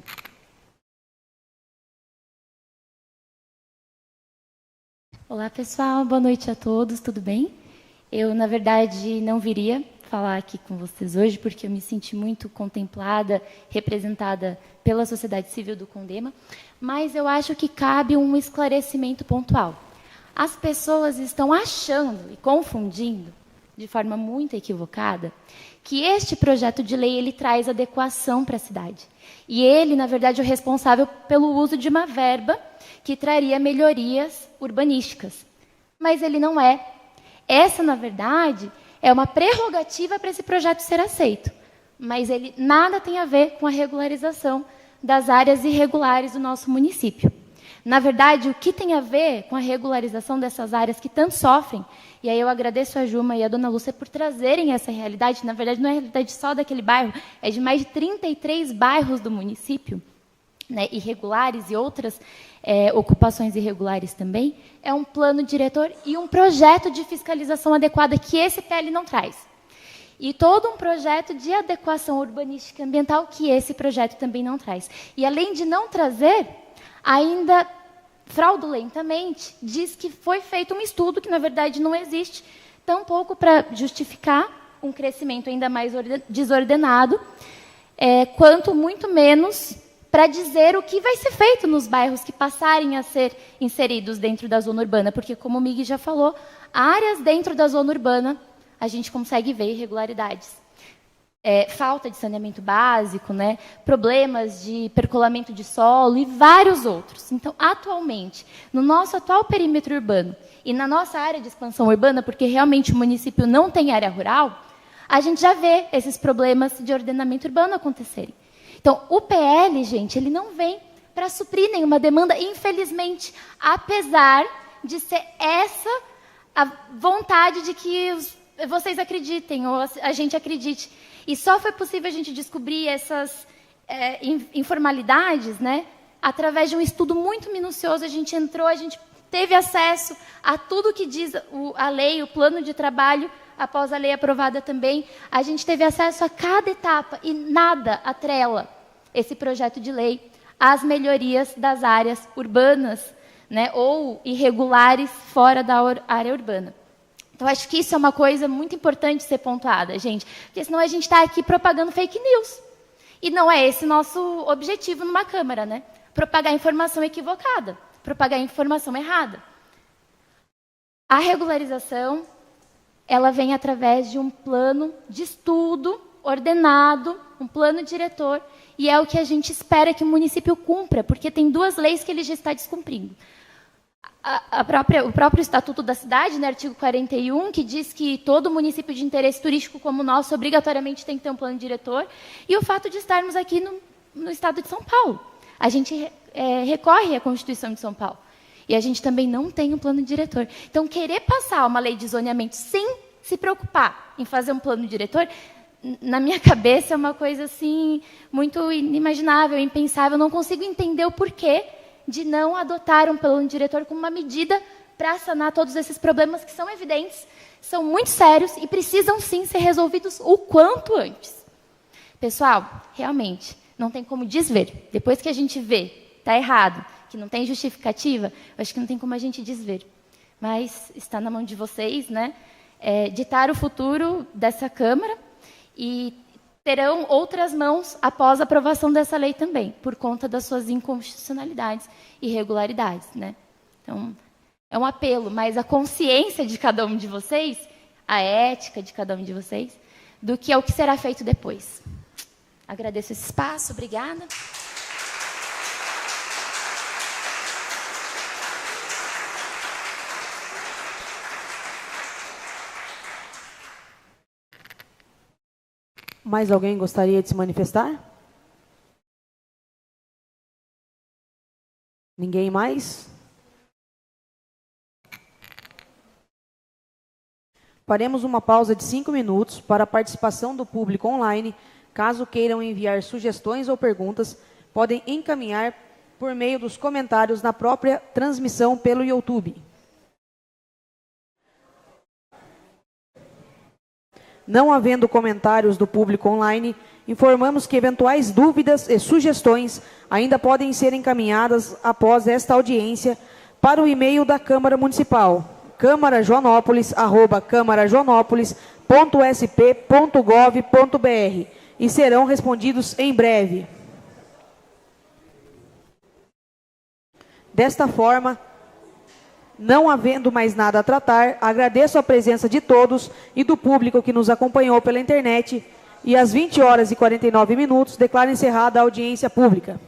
Olá, pessoal. Boa noite a todos. Tudo bem? Eu, na verdade, não viria falar aqui com vocês hoje, porque eu me senti muito contemplada, representada pela sociedade civil do Condema, mas eu acho que cabe um esclarecimento pontual. As pessoas estão achando e confundindo, de forma muito equivocada, que este projeto de lei ele traz adequação para a cidade. E ele, na verdade, é o responsável pelo uso de uma verba que traria melhorias urbanísticas. Mas ele não é. Essa, na verdade, é uma prerrogativa para esse projeto ser aceito. Mas ele nada tem a ver com a regularização das áreas irregulares do nosso município. Na verdade, o que tem a ver com a regularização dessas áreas que tanto sofrem, e aí eu agradeço a Juma e a Dona Lúcia por trazerem essa realidade, na verdade não é a realidade só daquele bairro, é de mais de 33 bairros do município, né, irregulares e outras ocupações irregulares também, é um plano diretor e um projeto de fiscalização adequada que esse PL não traz. E todo um projeto de adequação urbanística e ambiental que esse projeto também não traz. E além de não trazer, ainda fraudulentamente diz que foi feito um estudo que, na verdade, não existe, tampouco para justificar um crescimento ainda mais desordenado, quanto muito menos para dizer o que vai ser feito nos bairros que passarem a ser inseridos dentro da zona urbana, porque, como o Miguel já falou, áreas dentro da zona urbana a gente consegue ver irregularidades. Falta de saneamento básico, né, problemas de percolamento de solo e vários outros. Então, atualmente, no nosso atual perímetro urbano e na nossa área de expansão urbana, porque realmente o município não tem área rural, a gente já vê esses problemas de ordenamento urbano acontecerem. Então, o PL, gente, ele não vem para suprir nenhuma demanda, infelizmente, apesar de ser essa a vontade de que vocês acreditem, ou a gente acredite. E só foi possível a gente descobrir essas informalidades, né, através de um estudo muito minucioso. A gente entrou, a gente teve acesso a tudo que diz a lei, o plano de trabalho, após a lei aprovada também. A gente teve acesso a cada etapa e nada atrela esse projeto de lei às melhorias das áreas urbanas, né, ou irregulares fora da área urbana. Então, acho que isso é uma coisa muito importante ser pontuada, gente, porque senão a gente está aqui propagando fake news. E não é esse nosso objetivo numa Câmara, né? Propagar informação equivocada, propagar informação errada. A regularização, ela vem através de um plano de estudo ordenado, um plano diretor, e é o que a gente espera que o município cumpra, porque tem duas leis que ele já está descumprindo. O próprio Estatuto da Cidade, no artigo 41, que diz que todo município de interesse turístico como o nosso obrigatoriamente tem que ter um plano diretor, e o fato de estarmos aqui no estado de São Paulo. A gente recorre à Constituição de São Paulo. E a gente também não tem um plano diretor. Então, querer passar uma lei de zoneamento sem se preocupar em fazer um plano diretor, na minha cabeça é uma coisa assim muito inimaginável, impensável. Eu não consigo entender o porquê de não adotar um plano diretor como uma medida para sanar todos esses problemas que são evidentes, são muito sérios e precisam sim ser resolvidos o quanto antes. Pessoal, realmente, não tem como desver. Depois que a gente vê, está errado, que não tem justificativa, eu acho que não tem como a gente desver. Mas está na mão de vocês, né, ditar o futuro dessa Câmara, e terão outras mãos após a aprovação dessa lei também, por conta das suas inconstitucionalidades e irregularidades, né? Então, é um apelo, mas a consciência de cada um de vocês, a ética de cada um de vocês, do que é o que será feito depois. Agradeço esse espaço, obrigada. Mais alguém gostaria de se manifestar? Ninguém mais? Faremos uma pausa de 5 minutos para a participação do público online. Caso queiram enviar sugestões ou perguntas, podem encaminhar por meio dos comentários na própria transmissão pelo YouTube. Não havendo comentários do público online, informamos que eventuais dúvidas e sugestões ainda podem ser encaminhadas após esta audiência para o e-mail da Câmara Municipal, camarajoanopolis@câmarajoanopolis.sp.gov.br, e serão respondidos em breve. Desta forma, não havendo mais nada a tratar, agradeço a presença de todos e do público que nos acompanhou pela internet, e às 20h49, declaro encerrada a audiência pública.